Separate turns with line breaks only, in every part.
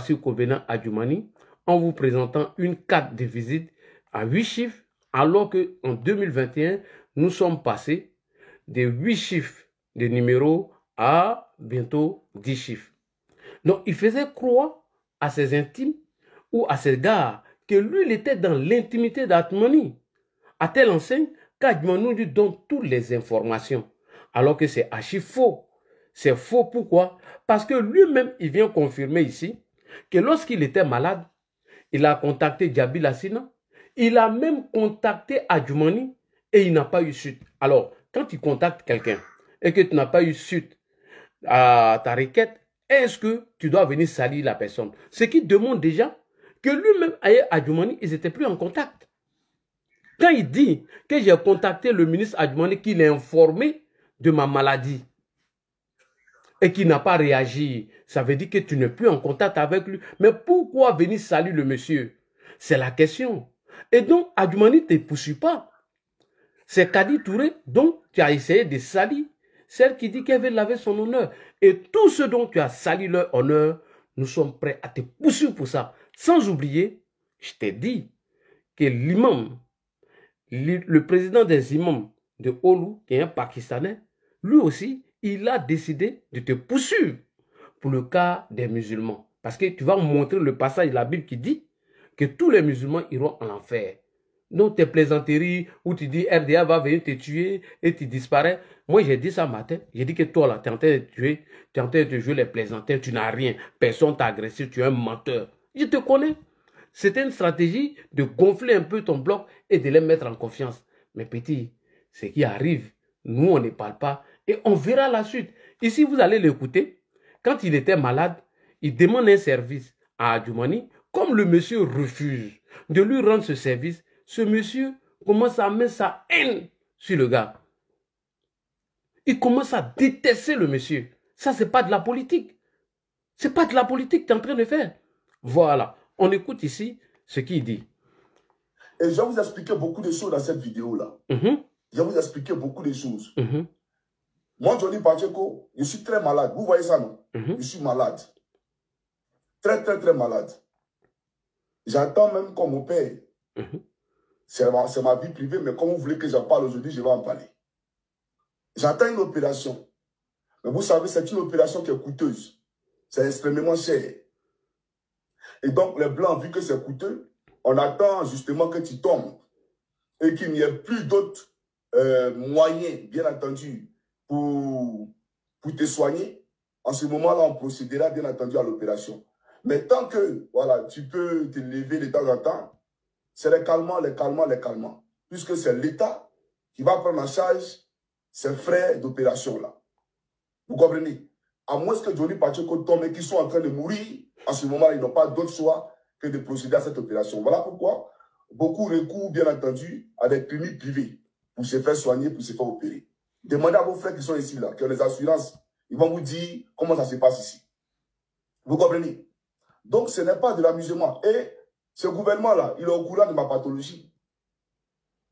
Sur Kobena Adjumani en vous présentant une carte de visite à 8 chiffres, alors qu'en 2021, nous sommes passés de 8 chiffres de numéros à bientôt 10 chiffres. Donc, il faisait croire à ses intimes ou à ses gars que lui, il était dans l'intimité d'Adjumani, à telle enseigne qu'Adjumani lui donne toutes les informations, alors que c'est archi faux. C'est faux, pourquoi? Parce que lui-même, il vient confirmer ici que lorsqu'il était malade, il a contacté Djabi Lassina, il a même contacté Adjumani et il n'a pas eu suite. Alors, quand tu contactes quelqu'un et que tu n'as pas eu suite à ta requête, est-ce que tu dois venir salir la personne? Ce qui demande déjà que lui-même et Adjumani, ils n'étaient plus en contact. Quand il dit que j'ai contacté le ministre Adjumani, qu'il est informé de ma maladie et qu'il n'a pas réagi, ça veut dire que tu n'es plus en contact avec lui. Mais pourquoi venir salir le monsieur? C'est la question. Et donc, Adjumani ne te poursuit pas. C'est Kadi Touré dont tu as essayé de salir, celle qui dit qu'elle veut laver son honneur. Et tous ceux dont tu as sali leur honneur, nous sommes prêts à te poursuivre pour ça. Sans oublier, je t'ai dit que l'imam, le président des imams de Olu, qui est un Pakistanais, lui aussi, il a décidé de te poursuivre pour le cas des musulmans. Parce que tu vas montrer le passage de la Bible qui dit que tous les musulmans iront en enfer. Donc tes plaisanteries où tu dis RDA va venir te tuer et tu disparais. Moi j'ai dit ça matin, j'ai dit que toi là, tu es en train de tuer, tu es en train de jouer les plaisanteries, tu n'as rien, personne t'a agressé, tu es un menteur. Je te connais. C'était une stratégie de gonfler un peu ton bloc et de les mettre en confiance. Mais petit, ce qui arrive, nous on ne parle pas et on verra la suite. Ici vous allez l'écouter. Quand il était malade, il demande un service à Adjumani. Comme le monsieur refuse de lui rendre ce service, ce monsieur commence à mettre sa haine sur le gars. Il commence à détester le monsieur. Ça, c'est pas de la politique. C'est pas de la politique que tu es en train de faire. Voilà. On écoute ici ce qu'il dit.
Et je vais vous expliquer beaucoup de choses dans cette vidéo-là. Je vais vous expliquer beaucoup de choses. Moi, Johnny Pacheco, je suis très malade. Vous voyez ça, non? Je suis malade. Très, très, très malade. J'attends même qu'on m'opère. C'est ma vie privée, mais comme vous voulez que j'en parle aujourd'hui, je vais en parler. J'attends une opération. Mais vous savez, c'est une opération qui est coûteuse. C'est extrêmement cher. Et donc, les Blancs, vu que c'est coûteux, on attend justement que tu tombes et qu'il n'y ait plus d'autres moyens, bien entendu, pour te soigner. En ce moment-là, on procédera, bien entendu, à l'opération. Mais tant que voilà, tu peux te lever de temps en temps, c'est les calmants, les calmants, les calmants. Puisque c'est l'État qui va prendre en charge ces frais d'opération-là. Vous comprenez? À moins que Johnny Pacheco tombe et qu'ils sont en train de mourir, en ce moment-là, ils n'ont pas d'autre choix que de procéder à cette opération. Voilà pourquoi beaucoup recourent, bien entendu, à des cliniques privées pour se faire soigner, pour se faire opérer. Demandez à vos frères qui sont ici, là, qui ont les assurances. Ils vont vous dire comment ça se passe ici. Vous comprenez? Donc, ce n'est pas de l'amusement. Et ce gouvernement-là, il est au courant de ma pathologie.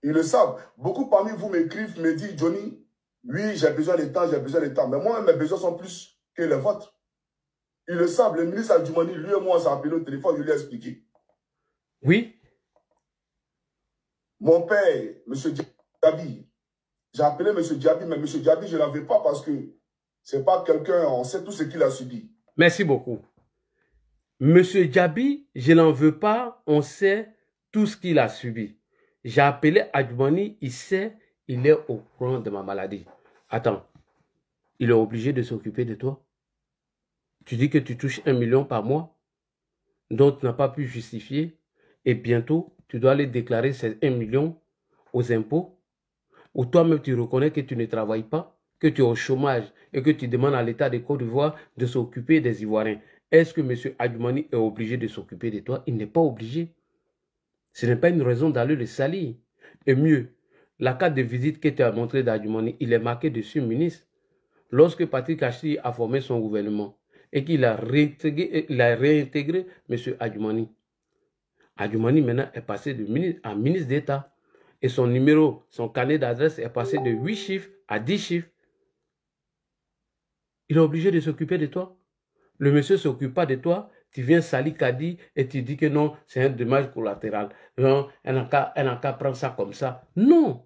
Ils le savent. Beaucoup parmi vous m'écrivent, me disent, Johnny, oui, j'ai besoin de temps, j'ai besoin de temps. Mais moi, mes besoins sont plus que les vôtres. Ils le savent. Le ministre Adjumani, lui et moi, on s'est appelé au téléphone, je lui ai expliqué.
Oui.
Mon père, M. Djabi, j'ai appelé M. Djabi, mais M. Djabi, je ne l'en veux pas parce que ce n'est pas quelqu'un, on sait tout ce qu'il a subi.
Merci beaucoup. Monsieur Djabi, je n'en veux pas, on sait tout ce qu'il a subi. J'ai appelé Adjumani, il sait, il est au courant de ma maladie. Attends, il est obligé de s'occuper de toi? Tu dis que tu touches 1 million par mois, dont tu n'as pas pu justifier, et bientôt, tu dois aller déclarer ces 1 million aux impôts, ou toi-même tu reconnais que tu ne travailles pas, que tu es au chômage, et que tu demandes à l'État de Côte d'Ivoire de s'occuper des Ivoiriens. Est-ce que M. Adjumani est obligé de s'occuper de toi? Il n'est pas obligé. Ce n'est pas une raison d'aller le salir. Et mieux, la carte de visite que tu as montrée d'Adjumani, il est marqué dessus ministre. Lorsque Patrick Achille a formé son gouvernement et qu'il a réintégré M. Adjumani, Adjumani maintenant est passé de ministre à ministre d'État. Et son numéro, son carnet d'adresse est passé de 8 chiffres à 10 chiffres. Il est obligé de s'occuper de toi. Le monsieur ne s'occupe pas de toi, tu viens salir Kadi et tu dis que non, c'est un dommage collatéral. Non, elle n'a qu'à prendre ça comme ça. Non.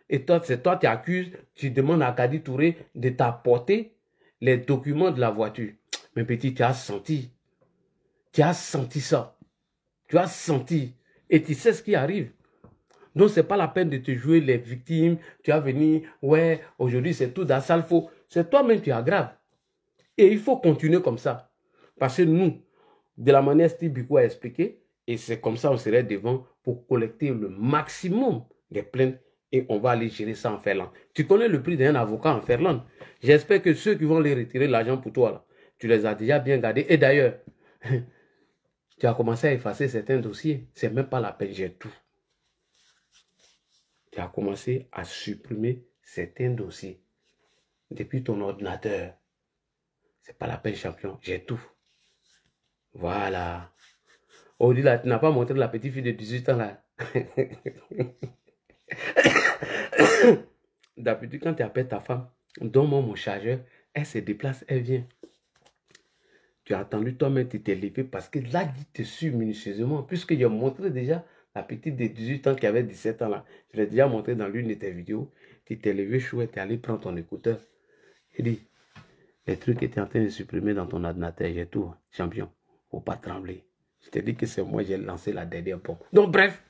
Et toi, c'est toi qui accuses, tu demandes à Kadi Touré de t'apporter les documents de la voiture. Mais petit, tu as senti. Tu as senti ça. Tu as senti. Et tu sais ce qui arrive. Donc, ce n'est pas la peine de te jouer les victimes. Tu vas venir, ouais, aujourd'hui, c'est tout dans sale faux. C'est toi-même qui aggraves. Et il faut continuer comme ça. Parce que nous, de la manière Steve Biko a expliqué, et c'est comme ça on serait devant pour collecter le maximum des plaintes et on va aller gérer ça en Ferland. Tu connais le prix d'un avocat en Ferland. J'espère que ceux qui vont les retirer l'argent pour toi, là, tu les as déjà bien gardés. Et d'ailleurs, tu as commencé à effacer certains dossiers. C'est même pas la peine, j'ai tout. Tu as commencé à supprimer certains dossiers depuis ton ordinateur. C'est pas la peine, champion. J'ai tout. Voilà. Oh, dis là, tu n'as pas montré la petite fille de 18 ans là. D'habitude, quand tu appelles ta femme, donne-moi mon chargeur, elle se déplace, elle vient. Tu as attendu toi-même, tu t'es levé parce que là, dit te suit minutieusement, puisque j'ai montré déjà la petite de 18 ans qui avait 17 ans là. Je l'ai déjà montré dans l'une de tes vidéos. Tu t'es levé chouette, tu es allé prendre ton écouteur. Il dit, les trucs que tu es en train de supprimer dans ton ordinateur, j'ai tout, hein, champion. Faut pas trembler. Je te dis que c'est moi, j'ai lancé la dernière pompe. Donc bref,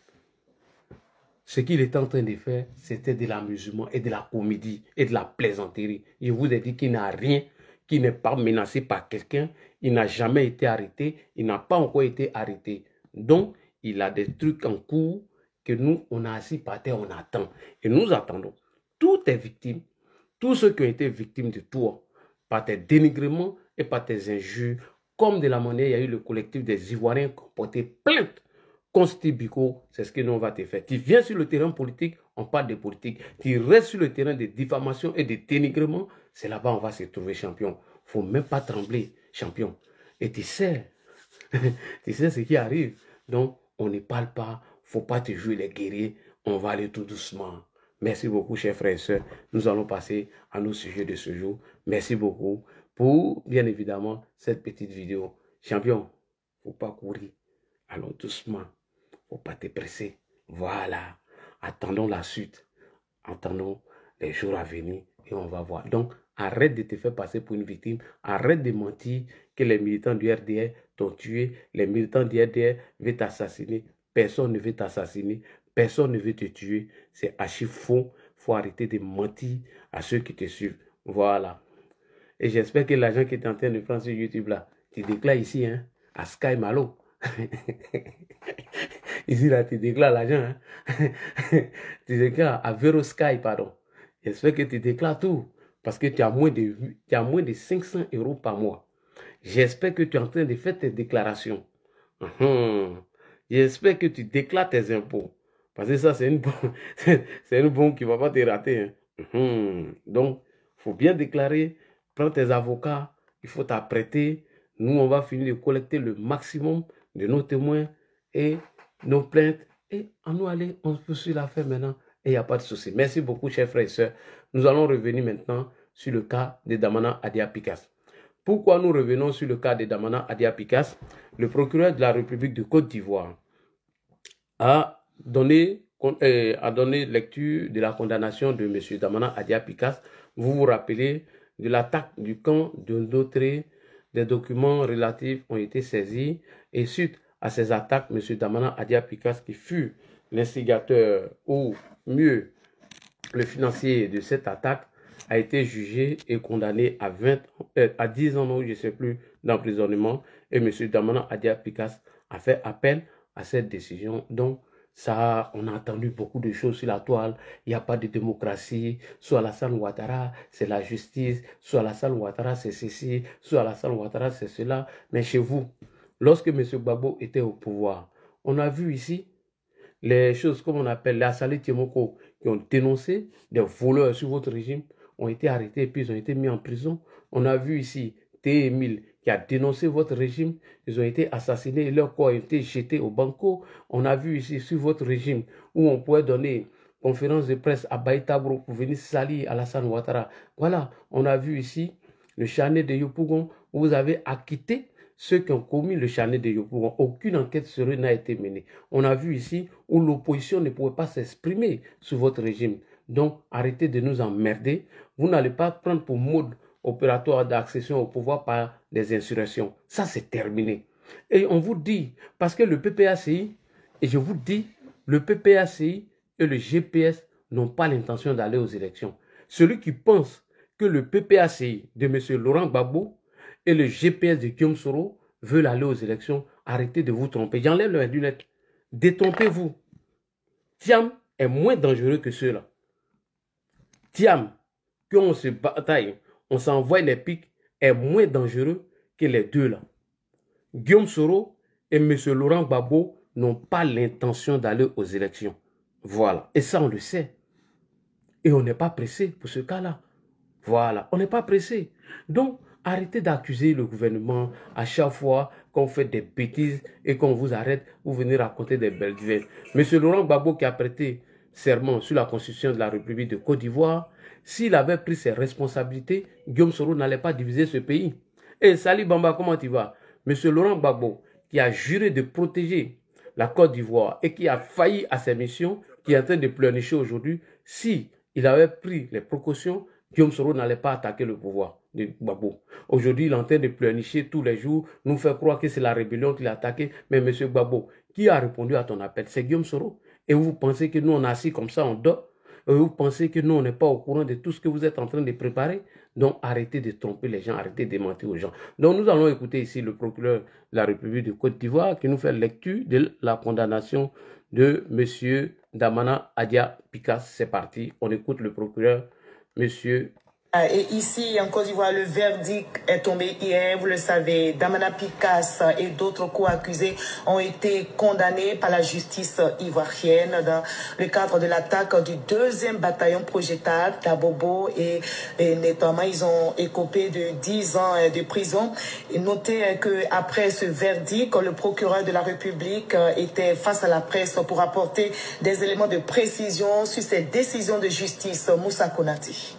ce qu'il était en train de faire, c'était de l'amusement et de la comédie et de la plaisanterie. Je vous ai dit qu'il n'a rien, qu'il n'est pas menacé par quelqu'un, il n'a jamais été arrêté, il n'a pas encore été arrêté. Donc, il a des trucs en cours que nous, on a assis par terre, on attend. Et nous attendons. Toutes tes victimes, tous ceux qui ont été victimes de toi, par tes dénigrements et par tes injures, comme de la manière, il y a eu le collectif des Ivoiriens qui ont porté plainte contre Steve Biko, c'est ce que nous on va te faire. Tu viens sur le terrain politique, on parle de politique. Tu restes sur le terrain de diffamation et de dénigrement, c'est là-bas on va se trouver champion. Il ne faut même pas trembler, champion. Et tu sais, tu sais ce qui arrive. Donc, on ne parle pas, il ne faut pas te jouer les guerriers, on va aller tout doucement. Merci beaucoup, chers frères et sœurs. Nous allons passer à nos sujets de ce jour. Merci beaucoup pour, bien évidemment, cette petite vidéo. Champion, il ne faut pas courir. Allons doucement. Il ne faut pas te presser. Voilà. Attendons la suite. Attendons les jours à venir et on va voir. Donc, arrête de te faire passer pour une victime. Arrête de mentir que les militants du RDR t'ont tué. Les militants du RDR veulent t'assassiner. Personne ne veut t'assassiner. Personne ne veut te tuer. C'est archi faux. Il faut arrêter de mentir à ceux qui te suivent. Voilà. Et j'espère que l'argent qui est en train de prendre sur YouTube là, tu déclares ici, hein, à Sky Malo. Ici là, tu déclares l'argent. Hein. Tu déclares à Vero Sky, pardon. J'espère que tu déclares tout. Parce que tu as moins de 500 € par mois. J'espère que tu es en train de faire tes déclarations. J'espère que tu déclares tes impôts. Parce que ça, c'est une bombe qui ne va pas te rater. Hein. Donc, il faut bien déclarer. Prends tes avocats. Il faut t'apprêter. Nous, on va finir de collecter le maximum de nos témoins et nos plaintes. Et à nous aller, on poursuit l'affaire maintenant. Et il n'y a pas de souci. Merci beaucoup, chers frères et sœurs. Nous allons revenir maintenant sur le cas de Damana Adia Picas. Pourquoi nous revenons sur le cas de Damana Adia Picas? Le procureur de la République de Côte d'Ivoire a donné lecture de la condamnation de M. Damana Adia Picas. Vous vous rappelez de l'attaque du camp de Ndotré. Des documents relatifs ont été saisis et suite à ces attaques, M. Damana Adia Picas, qui fut l'instigateur ou mieux le financier de cette attaque, a été jugé et condamné à 10 ans, non, je ne sais plus, d'emprisonnement. Et M. Damana Adia Picas a fait appel à cette décision. Donc, ça, on a entendu beaucoup de choses sur la toile. Il n'y a pas de démocratie. Soit Alassane Ouattara, c'est la justice. Soit Alassane Ouattara, c'est ceci. Soit Alassane Ouattara, c'est cela. Mais chez vous, lorsque M. Gbagbo était au pouvoir, on a vu ici les choses comme on appelle les Assalé Tiemoko qui ont dénoncé des voleurs sur votre régime, ont été arrêtés et puis ils ont été mis en prison. On a vu ici T. Emile qui a dénoncé votre régime, ils ont été assassinés et leurs corps ont été jetés au banco. On a vu ici sur votre régime où on pouvait donner conférence de presse à Baïtabro pour venir salir Alassane Ouattara. Voilà, on a vu ici le Chané de Yopougon, vous avez acquitté ceux qui ont commis le charné de Yopougon. Aucune enquête sérieuse n'a été menée. On a vu ici où l'opposition ne pouvait pas s'exprimer sous votre régime. Donc, arrêtez de nous emmerder. Vous n'allez pas prendre pour mode opératoire d'accession au pouvoir par des insurrections. Ça, c'est terminé. Et on vous dit, parce que le PPACI, et je vous dis, le PPACI et le GPS n'ont pas l'intention d'aller aux élections. Celui qui pense que le PPACI de M. Laurent Gbagbo et le GPS de Guillaume Soro veulent aller aux élections, arrêtez de vous tromper. J'enlève le lunette. Détrompez-vous. Thiam est moins dangereux que ceux-là. Thiam, qu'on se bataille, on s'envoie les pics, est moins dangereux que les deux là. Guillaume Soro et M. Laurent Gbagbo n'ont pas l'intention d'aller aux élections. Voilà. Et ça, on le sait. Et on n'est pas pressé pour ce cas-là. Voilà. On n'est pas pressé. Donc, arrêtez d'accuser le gouvernement à chaque fois qu'on fait des bêtises et qu'on vous arrête, vous venez raconter des belles nouvelles. M. Laurent Gbagbo qui a prêté serment sur la Constitution de la République de Côte d'Ivoire, s'il avait pris ses responsabilités, Guillaume Soro n'allait pas diviser ce pays. Et Sali Bamba, comment tu vas? M. Laurent Gbagbo, qui a juré de protéger la Côte d'Ivoire et qui a failli à ses missions, qui est en train de pleurnicher aujourd'hui, si il avait pris les précautions, Guillaume Soro n'allait pas attaquer le pouvoir de Gbagbo. Aujourd'hui, il est en train de pleurnicher tous les jours, nous fait croire que c'est la rébellion qu'il a attaqué. Mais M. Gbagbo, qui a répondu à ton appel? C'est Guillaume Soro. Et vous pensez que nous, on est assis comme ça, on dort? Et vous pensez que nous, on n'est pas au courant de tout ce que vous êtes en train de préparer? Donc, arrêtez de tromper les gens, arrêtez de mentir aux gens. Donc, nous allons écouter ici le procureur de la République de Côte d'Ivoire qui nous fait lecture de la condamnation de M. Damana Adia Pikas. C'est parti, on écoute le procureur, M.
Et ici, en Côte d'Ivoire, le verdict est tombé hier, vous le savez. Damana Pikas et d'autres co-accusés ont été condamnés par la justice ivoirienne dans le cadre de l'attaque du 2e bataillon projectile d'Abobo et notamment ils ont écopé de 10 ans de prison. Et notez qu'après ce verdict, le procureur de la République était face à la presse pour apporter des éléments de précision sur cette décision de justice. Moussa Konati.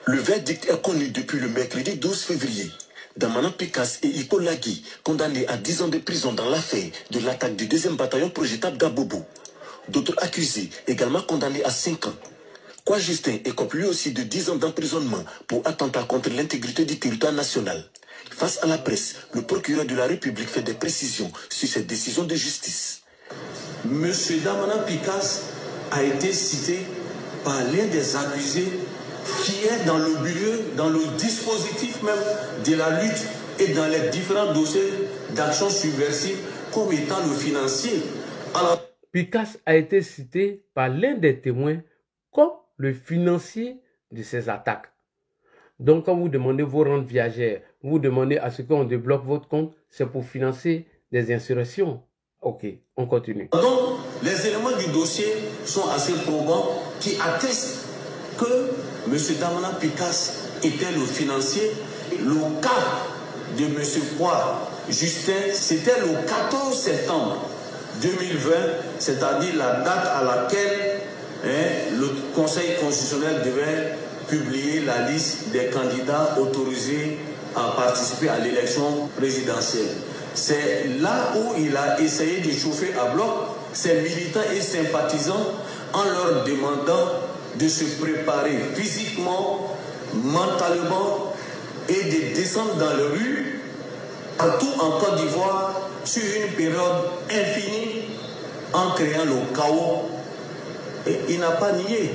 Le verdict est connu depuis le mercredi 12 février. Damana Pikas et Iko Lagui, condamnés à 10 ans de prison dans l'affaire de l'attaque du 2e bataillon projectable d'Abobo. D'autres accusés, également condamnés à 5 ans. Kwa Justin écope lui aussi de 10 ans d'emprisonnement pour attentat contre l'intégrité du territoire national. Face à la presse, le procureur de la République fait des précisions sur cette décision de justice.
Monsieur Damana Pikas a été cité par l'un des accusés qui est dans le milieu, dans le dispositif même de la lutte et dans les différents dossiers d'action subversive comme étant le financier. Alors,
Pikas a été cité par l'un des témoins comme le financier de ces attaques. Donc quand vous demandez vos rentes viagères, vous demandez à ce qu'on débloque votre compte, c'est pour financer des insurrections. Ok, on continue.
Donc les éléments du dossier sont assez probants qui attestent que M. Damana Pikas était le financier. Le cas de M. Kwa Justin, c'était le 14 septembre 2020, c'est-à-dire la date à laquelle le Conseil constitutionnel devait publier la liste des candidats autorisés à participer à l'élection présidentielle. C'est là où il a essayé de chauffer à bloc ses militants et sympathisants en leur demandant de se préparer physiquement, mentalement et de descendre dans les rues, partout en Côte d'Ivoire, sur une période infinie, en créant le chaos. Et il n'a pas nié.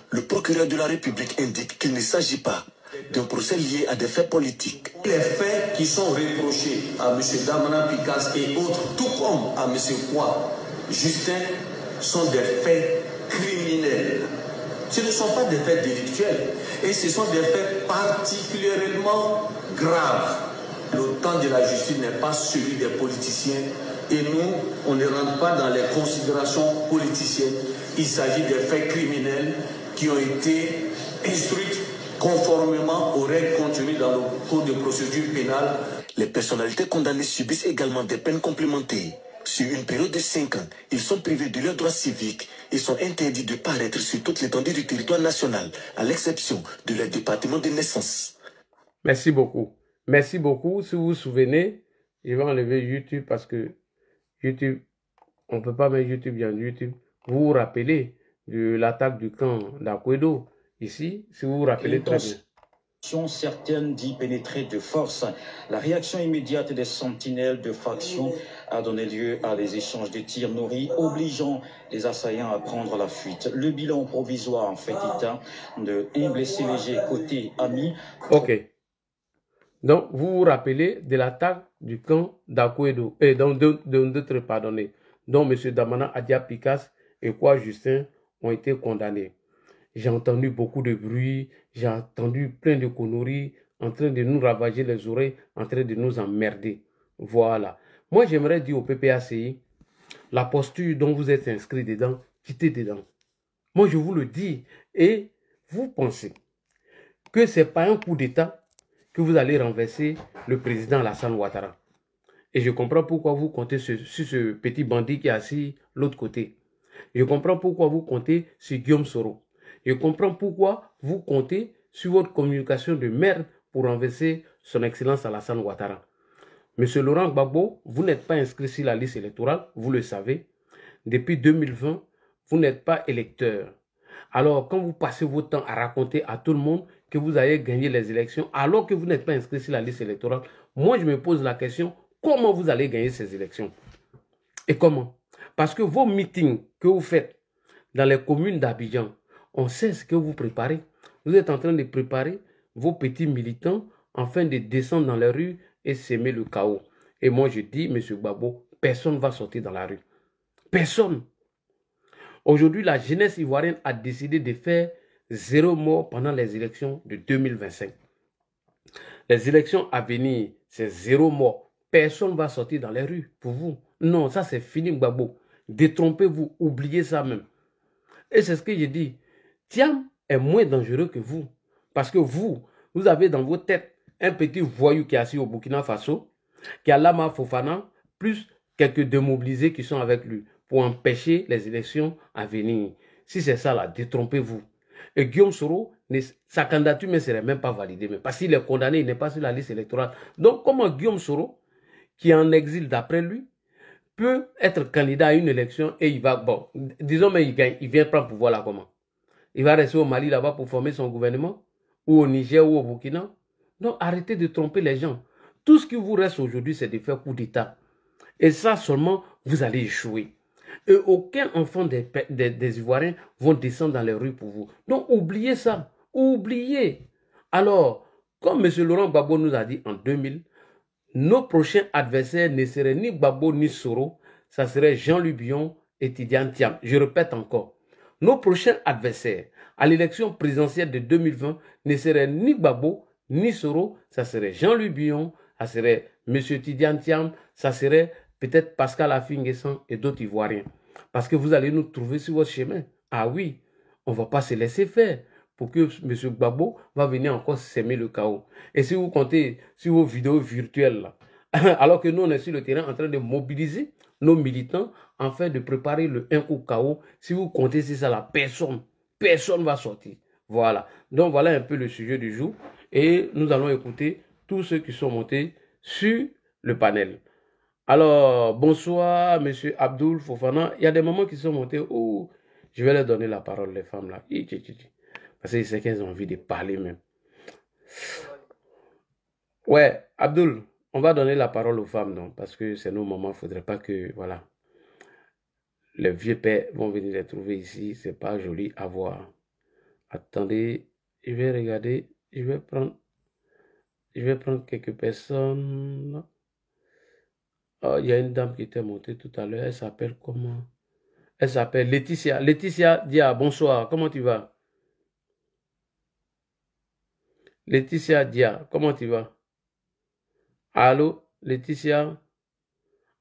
Le procureur de la République indique qu'il ne s'agit pas d'un procès lié à des faits politiques.
Les faits qui sont reprochés à M. Damana Pikas et autres, tout comme à M. Kwa Justin, sont des faits criminels. Ce ne sont pas des faits délictuels et ce sont des faits particulièrement graves. Le temps de la justice n'est pas celui des politiciens et nous, on ne rentre pas dans les considérations politiciennes. Il s'agit des faits criminels qui ont été instruits conformément aux règles contenues dans le Code de procédure pénale.
Les personnalités condamnées subissent également des peines complémentaires. Sur une période de 5 ans, ils sont privés de leurs droits civiques et sont interdits de paraître sur toute l'étendue du territoire national, à l'exception de leur département de naissance.
Merci beaucoup. Merci beaucoup. Si vous vous souvenez, je vais enlever YouTube parce que YouTube, on ne peut pas mettre YouTube dans YouTube. Vous vous rappelez de l'attaque du camp d'Akwedo ici, si vous vous rappelez très bien.
Certaines d'y pénétrer de force. La réaction immédiate des sentinelles de faction a donné lieu à des échanges de tirs nourris, obligeant les assaillants à prendre la fuite. Le bilan provisoire en fait état de 1 blessé léger côté ami.
Ok. Donc, vous vous rappelez de l'attaque du camp d'Akwedo, et d'autres, pardonnez, dont M. Damana Adia Pikas et Kwa Justin ont été condamnés. J'ai entendu beaucoup de bruit, j'ai entendu plein de conneries en train de nous ravager les oreilles, en train de nous emmerder. Voilà. Moi, j'aimerais dire au PPACI, la posture dont vous êtes inscrit dedans, quittez dedans. Moi, je vous le dis. Et vous pensez que ce n'est pas un coup d'État que vous allez renverser le président Alassane Ouattara. Et je comprends pourquoi vous comptez sur ce petit bandit qui est assis de l'autre côté. Je comprends pourquoi vous comptez sur Guillaume Soro. Je comprends pourquoi vous comptez sur votre communication de merde pour renverser son excellence Alassane Ouattara. Monsieur Laurent Gbagbo, vous n'êtes pas inscrit sur la liste électorale, vous le savez. Depuis 2020, vous n'êtes pas électeur. Alors, quand vous passez votre temps à raconter à tout le monde que vous avez gagné les élections, alors que vous n'êtes pas inscrit sur la liste électorale, moi, je me pose la question, comment vous allez gagner ces élections? Et comment? Parce que vos meetings que vous faites dans les communes d'Abidjan, on sait ce que vous préparez. Vous êtes en train de préparer vos petits militants afin de descendre dans les rues et s'aimer le chaos. Et moi, je dis, M. Gbagbo, personne ne va sortir dans la rue. Personne. Aujourd'hui, la jeunesse ivoirienne a décidé de faire 0 mort pendant les élections de 2025. Les élections à venir, c'est 0 mort. Personne ne va sortir dans les rues pour vous. Non, ça c'est fini, Gbagbo. Détrompez-vous, oubliez ça même. Et c'est ce que j'ai dit. Thiam est moins dangereux que vous. Parce que vous avez dans vos têtes un petit voyou qui est assis au Burkina Faso, qui a Lama Fofana, plus quelques démobilisés qui sont avec lui pour empêcher les élections à venir. Si c'est ça là, détrompez-vous. Et Guillaume Soro, sa candidature ne serait même pas validée. Mais parce qu'il est condamné, il n'est pas sur la liste électorale. Donc comment Guillaume Soro, qui est en exil d'après lui, peut être candidat à une élection et il va, bon, disons mais il gagne, il vient prendre pouvoir là comment? Il va rester au Mali là-bas pour former son gouvernement? Ou au Niger ou au Burkina? Donc arrêtez de tromper les gens. Tout ce qui vous reste aujourd'hui, c'est de faire coup d'État. Et ça seulement, vous allez échouer. Et aucun enfant des Ivoiriens vont descendre dans les rues pour vous. Donc oubliez ça. Oubliez. Alors, comme M. Laurent Gbagbo nous a dit en 2000, nos prochains adversaires ne seraient ni Gbagbo ni Soro, ça serait Jean-Louis Bion et Tidiane Thiam. Je répète encore. Nos prochains adversaires à l'élection présidentielle de 2020 ne seraient ni Gbagbo ni Soro, ça serait Jean-Louis Bion, ça serait M. Tidiane Thiam, ça serait peut-être Pascal Affi-N'Guessan et d'autres Ivoiriens. Parce que vous allez nous trouver sur votre chemin. Ah oui, on ne va pas se laisser faire pour que M. Gbagbo va venir encore s'aimer le chaos. Et si vous comptez sur vos vidéos virtuelles, là, alors que nous, on est sur le terrain en train de mobiliser nos militants afin de préparer le 1 au chaos, si vous comptez sur ça, là, personne ne va sortir. Voilà. Donc, voilà un peu le sujet du jour. Et nous allons écouter tous ceux qui sont montés sur le panel. Alors, bonsoir, M. Abdoul Fofana. Il y a des moments qui sont montés où je vais leur donner la parole, les femmes là. Parce que c'est qu'elles ont envie de parler même. Ouais, Abdoul, on va donner la parole aux femmes, non? Parce que c'est nos moments, il ne faudrait pas que, voilà, les vieux pères vont venir les trouver ici. C'est pas joli à voir. Attendez, je vais regarder, je vais prendre quelques personnes. Oh, il y a une dame qui était montée tout à l'heure. Elle s'appelle comment? Elle s'appelle Laetitia. Laetitia Dia, bonsoir. Comment tu vas? Laetitia Dia, comment tu vas? Allô, Laetitia?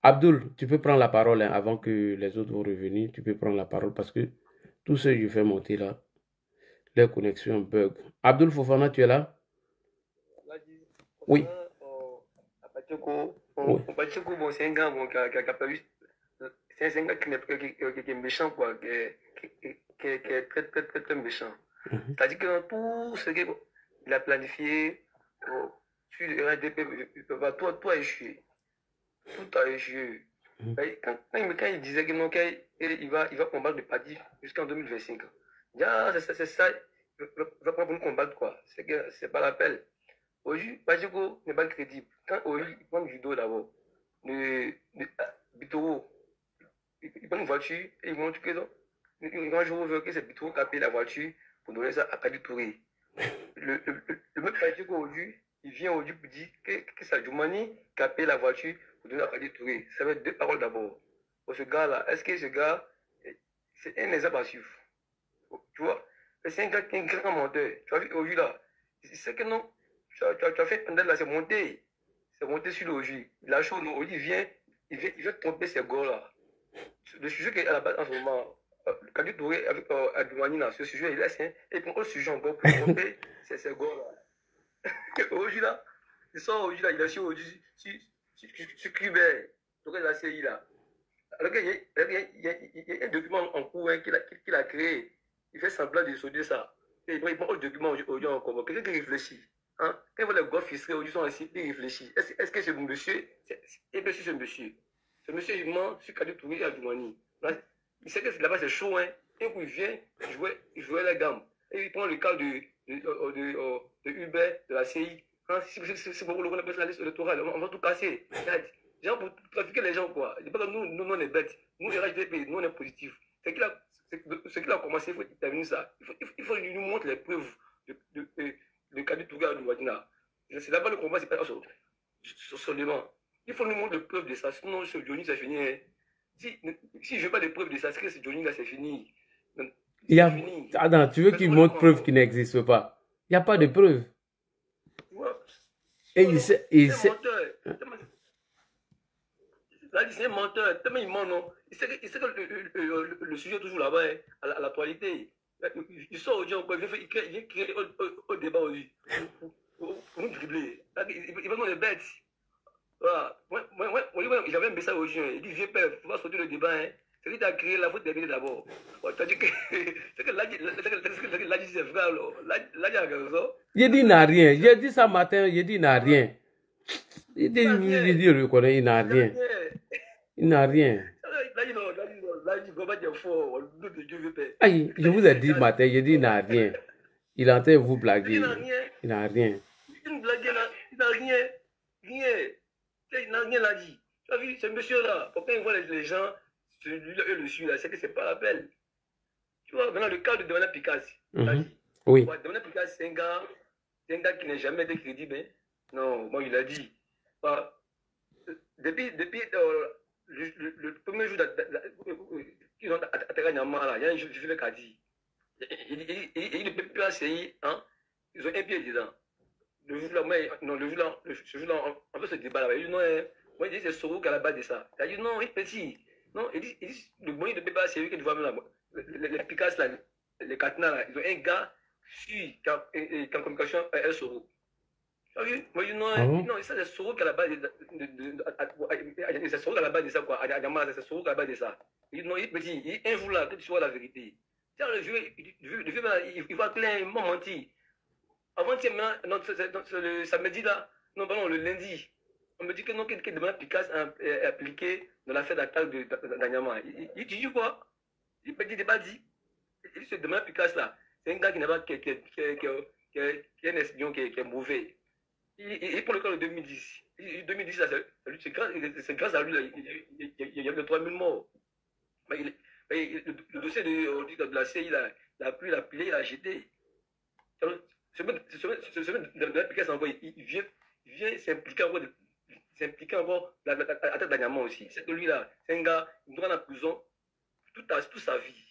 Abdoul, tu peux prendre la parole hein, avant que les autres vont revenir. Tu peux prendre la parole parce que tous ceux que je fais monter là, leur connexion bug. Abdoul Fofana, tu es là? Oui.
Bon, c'est un gars bon, qui a pas eu. C'est un gars qui est méchant, quoi, qui est très méchant. C'est-à-dire que tout ce qu'il a planifié, sur le RDP, tout a échoué. Tout a échoué. Quand il disait que non, qu'il va combattre le parti jusqu'en 2025, c'est ça, il va pas nous combattre quoi. C'est pas l'appel. Aujourd'hui, Pajiko n'est pas crédible. Quand aujourd'hui, il prend une vidéo d'abord, de Bitoro, il prend une voiture et il montre que non, quand je veux que c'est Bitoro qui a payé la voiture pour donner ça à Kadi Touré. Le même Pajiko aujourd'hui, il vient aujourd'hui pour dire que c'est Djoumani qui a payé la voiture pour donner à Kadi Touré. Ça va être deux paroles d'abord. Pour ce gars-là, est-ce que ce gars, c'est un exemple à suivre? Tu vois, c'est un gars qui est un grand menteur. Tu vois, aujourd'hui là, c'est que non. Tu as fait pendant là, c'est monté sur l'OJ. La chose, il vient tromper ces gars-là. Le sujet qui est à la base en ce moment, Kadi Touré avec Adjumani, ce sujet, il laisse, et pour un sujet encore pour tromper ces gars-là. Aujourd'hui là, il sort aujourd'hui là, il a su aujourd'hui sur Cuber, donc la CI là. Alors qu'il y a un document en cours qu'il a créé, il fait semblant de sauter ça. Et il prend le document aujourd'hui encore. Quelqu'un qui réfléchit. Hein? Quand il voit les gars fiscaux aujourd'hui sont ici, il réfléchit. Est-ce que ce monsieur, et bien sûr ce monsieur, il ment sur Kadi Touré et Adjumani. Il sait que là-bas c'est chaud, hein. Et puis il vient jouer la gamme. Et il prend le cas de Hubert, de la CI. Hein? C'est pour le qu'on appelle la liste électorale, on va tout casser. Genre pour trafiquer les gens, quoi. Il pas que nous on est bêtes. Nous, les RHDP, nous on est positifs. Ce qu'il a commencé, il faut terminer ça. Il faut lui montrer les preuves de Kadi Touré à Douadina. C'est d'abord le combat, c'est pas seulement. Il faut nous montrer les preuves de ça, sinon ce Johnny, c'est fini. Hein. Si je ne veux pas de preuves de ça, c'est que ce Johnny, là, c'est fini.
Fini. Attends, tu veux qu'il montre preuves qui n'existent pas? Il n'y a pas de preuves.
Ouais.
Et il sait.
Là, c'est un menteur, tellement il ment, non. Il sait que le sujet est toujours là-bas, hein, à l'actualité. Il sort aujourd'hui encore, il vient créer au débat aujourd'hui. Pour nous dribbler. Il va nous les bêtes. Voilà. Il avait un message aujourd'hui. Il dit, vieux père, il faut pas sortir le débat. Hein. C'est lui qui a créé la faute terminer d'abord. Tu as dit que c'est que là, c'est vrai alors. Là, il a raison.
Il dit, il n'a rien. J'ai dit ça matin, il dit, il n'a rien. Il dit, il reconnaît, il n'a rien. Il n'a rien. Aïe, je vous ai dit matin, il dit, il n'a rien. Il est en train de vous blaguer. Il n'a rien.
Il n'a rien. Rien. Il n'a rien à dire. Tu as vu, ce monsieur-là, pourquoi il voit les gens, celui-là et le celui-là, c'est que c'est pas l'appel. Tu vois, maintenant, le cas de Damana Picasse.
Oui.
Damana Picasse, c'est un gars qui n'a jamais été crédible. Hein? Non, moi, il a dit. Depuis le premier jour qu'ils ont attaqué à Nyama, il y a un juge qui a dit. Il ne peut plus essayer, hein? Ils ont un pied dedans. Le jour-là, on fait ce débat-là. Il dit non, moi, il dit c'est Soro qui a la base de ça. Il a dit non, il petit. Non, il dit le moyen de débat, c'est lui qui doit même là. Les Picasso, là, les Katna, là, ils ont un gars qui est en communication avec Soro. Moi, je dis non, ça c'est Soro qui a la base c'est Soro qui a la base de ça, quoi. C'est Soro qui a la base de ça. Il dit non, il petit, il dit un jour là, que tu vois la vérité. Tiens, le vieux, il va clair, il m'a menti. Avant-hier, le samedi là, non, pardon, le lundi, on me dit que non, que Damana Picasse est appliqué dans l'affaire d'attaque d'Anyama. Il dit quoi? Il dit pas dit. Il dit ce Damana Picasse là, c'est un gars qui n'a pas, qui est un espion, qui est mauvais. Il prend le cas de 2010. 2010, c'est grâce à lui, là, il y a eu 3000 morts. Le dossier de la CI, il a pris, il a pilé, il a jeté. Ce mec de la Picasse, il vient s'impliquer encore la tête d'Anyama aussi. C'est que lui là, c'est un gars, il doit aller en prison toute sa vie.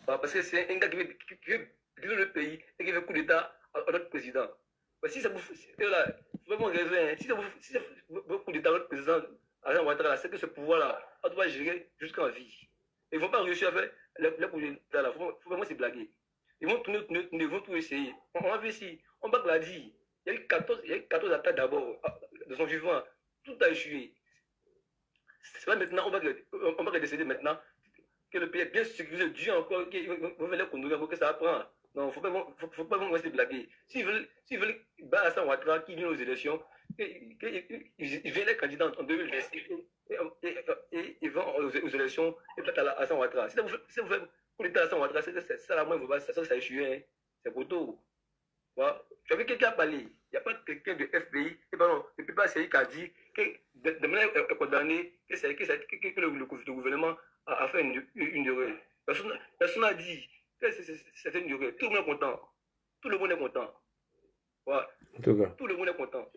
Parce que c'est un gars qui veut diriger le pays et qui fait coup d'État à notre président. Si ça vous là, vraiment rêver, si ça vous coup d'État à notre président, c'est que ce pouvoir-là, on doit gérer jusqu'en vie. Ils ne vont pas réussir à faire le coup d'État là, il faut vraiment se blaguer. Ils vont tourner, ils vont tout essayer. On va ver si, on va l'a dit. Il y a eu 14 attaques d'abord, de son vivant. Tout a échoué. C'est pas maintenant, on va décider maintenant que le pays est bien sécurisé, Dieu encore, qu'il va venir qu'on nous que ça apprend. Non, faut pas rester blaguer. S'ils veulent battre Alassane Ouattara qui vient aux élections, ils viennent les candidats en 2026 et ils vont aux élections et battre Alassane Ouattara. Si vous faites pour l'État Alassane Ouattara, c'est ça la moindre, ça a échoué. Hein. C'est pour tout. Voilà. Tu avais quelqu'un à parler. Il n'y a pas quelqu'un de FPI, le PPA qui a dit que de manière condamnée, que le gouvernement a fait une erreur. Personne n'a dit que c'est une erreur. Tout le monde est content. Tout le monde est content. Voilà. Tout le monde est content.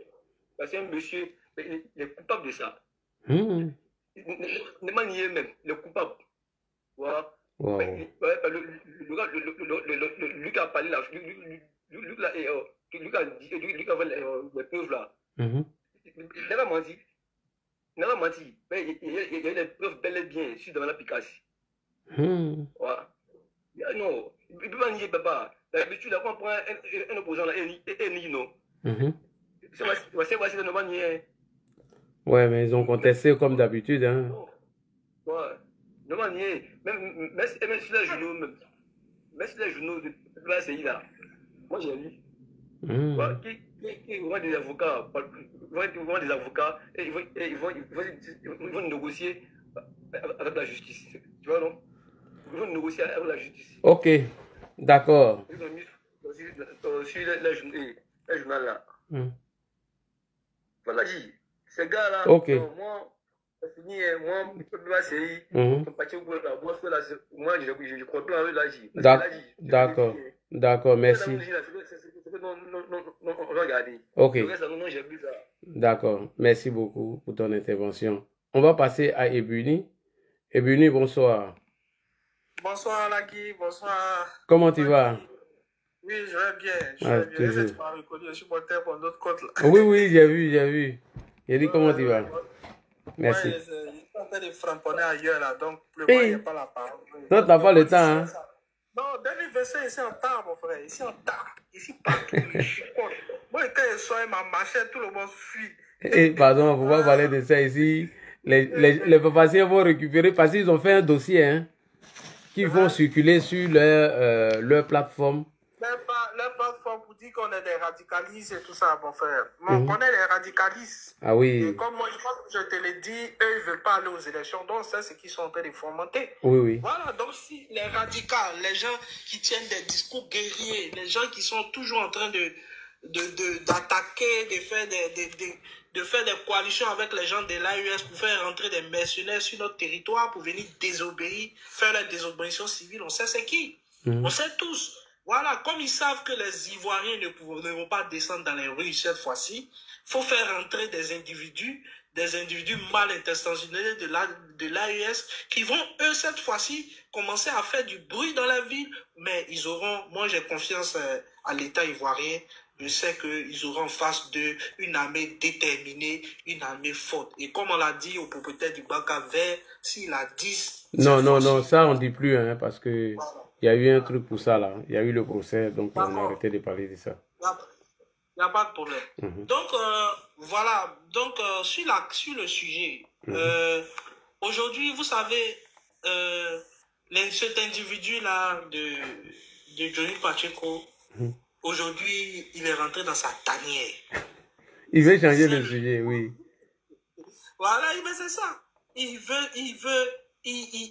Parce qu'un monsieur, il est coupable de ça. Ne m'a nié même, il est coupable. Voilà. Wow. Lui qui a parlé là, lui qui a dit, lui qui a fait les preuves là. Il n'a pas menti. Il n'a pas menti. Mais il y a des preuves bel et bien sur Damana Picasse. Voilà. Non, il ne peut pas nier, papa. D'habitude, là, quand on prend un opposant là, et nie, non. C'est ne pas nier.
Ouais, mais ils ont contesté comme d'habitude. Hein.
Ouais. Ne pas nier. Même sur les journaux, même sur les journaux de la CI là. Moi, j'ai lu. Qui vont des avocats, et ils vont négocier avec la justice. Tu vois, non? Ils vont négocier avec la justice.
Ok, d'accord.
Ils ont mis sur les journaux là. Voilà, dit. Ces gars là, moi, c'est fini, moi, je peux pas essayer. Moi, je crois pas là, dit.
D'accord. D'accord, merci. Ok. D'accord, merci beaucoup pour ton intervention. On va passer à Ebuni. Ebuni, bonsoir.
Bonsoir, Lagui, bonsoir.
Comment tu vas?
Oui, je vais bien. Je vais bien. Est-ce que tu m'as reconnu? Je suis monté pour notre côte là.
Oui, j'ai vu. J'ai dit comment tu vas? Merci.
Ouais, je suis en train de framponner ailleurs là, donc le il n'y a pas la parole.
Non, tu n'as pas le temps, hein?
Non, 2025, ici en temps, mon frère. Ici en temps. Ici partout. Moi, quand je sois ma machette, tout le monde fuit.
Pardon, on va pas parler de ça ici. Les papaciens vont récupérer parce qu'ils ont fait un dossier, hein, qui vont circuler sur leur plateforme.
Leur plateforme pour dire qu'on est des radicalistes et tout ça, mon frère. Mais on connaît les radicalistes.
Ah oui.
Et comme moi, je te l'ai dit, eux, ils ne veulent pas aller aux élections. Donc, c'est ce qu'ils sont en train de fomenter.
Oui.
Voilà, donc si les radicaux, les gens qui tiennent des discours guerriers, les gens qui sont toujours en train d'attaquer, de faire des coalitions avec les gens de l'AUS pour faire rentrer des mercenaires sur notre territoire, pour venir désobéir, faire la désobéissance civile, on sait c'est qui. On sait tous. Voilà, comme ils savent que les Ivoiriens ne vont pas descendre dans les rues cette fois-ci, il faut faire rentrer des individus mal intentionnés de l'AES qui vont, eux, cette fois-ci, commencer à faire du bruit dans la ville, mais ils auront, moi j'ai confiance à l'État ivoirien, je sais qu'ils auront en face d'eux une armée déterminée, une armée forte. Et comme on l'a dit au propriétaire du Baka Vert, s'il a 10...
Non, ça on ne dit plus, hein, parce que... Voilà. Il y a eu un truc pour ça, là. Il y a eu le procès, donc on a arrêté de parler de ça.
Il n'y a pas de problème. Donc, voilà. Donc, sur le sujet, aujourd'hui, vous savez, cet individu-là de Johnny Pacheco, aujourd'hui, il est rentré dans sa tanière.
Il veut changer le sujet, oui.
Voilà, mais c'est ça.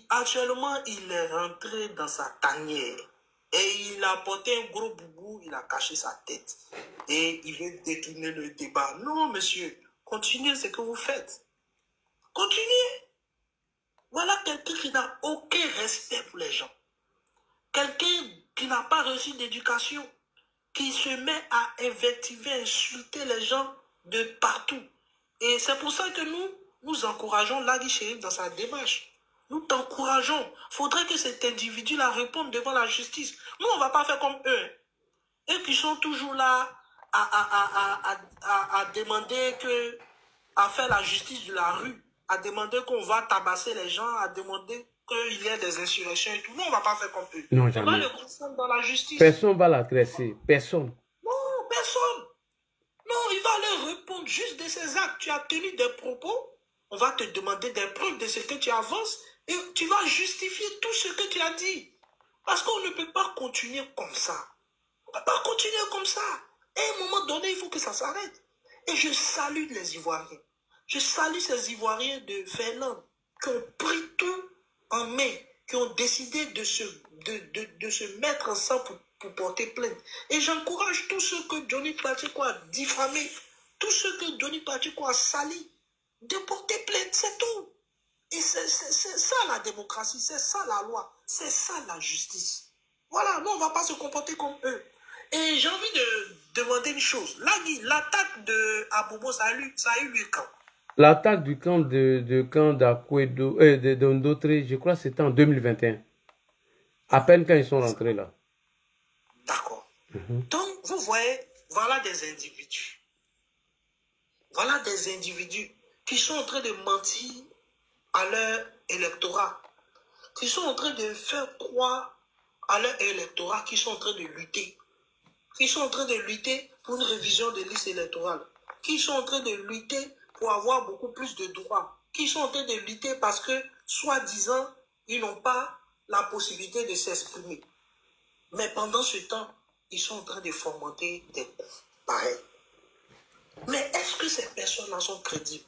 Actuellement, il est rentré dans sa tanière et il a porté un gros boubou, il a caché sa tête et il veut détourner le débat. Non, monsieur, continuez ce que vous faites. Continuez. Voilà quelqu'un qui n'a aucun respect pour les gens. Quelqu'un qui n'a pas reçu d'éducation, qui se met à invectiver, insulter les gens de partout. Et c'est pour ça que nous encourageons Lagui Chérif dans sa démarche. Nous t'encourageons. Il faudrait que cet individu-là réponde devant la justice. Nous, on ne va pas faire comme eux. Eux qui sont toujours là à demander à faire la justice de la rue, à demander qu'on va tabasser les gens, à demander qu'il y ait des insurrections et tout. Nous, on ne va pas faire comme eux.
Non,
jamais. On va le confondre dans la justice.
Personne ne va l'agresser. Personne.
Non, personne. Non, il va leur répondre juste de ses actes. Tu as tenu des propos. On va te demander des preuves de ce que tu avances. Et tu vas justifier tout ce que tu as dit. Parce qu'on ne peut pas continuer comme ça. On ne peut pas continuer comme ça. Et à un moment donné, il faut que ça s'arrête. Et je salue les Ivoiriens. Je salue ces Ivoiriens de Finlande qui ont pris tout en main, qui ont décidé de se mettre ensemble pour porter plainte. Et j'encourage tous ceux que Johnny Pacheco a diffamés, tous ceux que Johnny Pacheco a salis, de porter plainte, c'est tout. Et c'est ça la démocratie, c'est ça la loi, c'est ça la justice. Voilà, nous on ne va pas se comporter comme eux. Et j'ai envie de demander une chose. L'attaque de Abobo, ça a eu lieu quand?
L'attaque du camp d'Akwedo, de Dondotré, je crois que c'était en 2021. À peine quand ils sont rentrés là.
D'accord. Donc, vous voyez, voilà des individus. Voilà des individus qui sont en train de mentir à leur électorat. Qui sont en train de faire croire à leur électorat qu'ils sont en train de lutter. Qui sont en train de lutter pour une révision des listes électorales. Qui sont en train de lutter pour avoir beaucoup plus de droits. Qui sont en train de lutter parce que, soi-disant, ils n'ont pas la possibilité de s'exprimer. Mais pendant ce temps, ils sont en train de fomenter des coups pareils. Mais est-ce que ces personnes-là sont crédibles?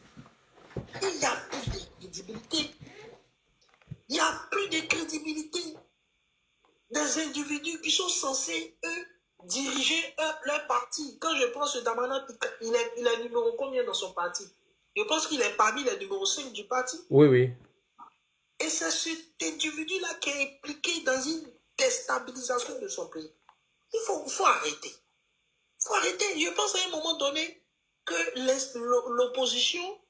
Il n'y a plus de crédibilité. Il n'y a plus de crédibilité des individus qui sont censés, eux, diriger leur parti. Quand je prends ce Damana, il est numéro combien dans son parti? Je pense qu'il est parmi les numéros 5 du parti.
Oui, oui.
Et c'est cet individu-là qui est impliqué dans une déstabilisation de son pays. Il faut arrêter. Il faut arrêter. Je pense à un moment donné que l'opposition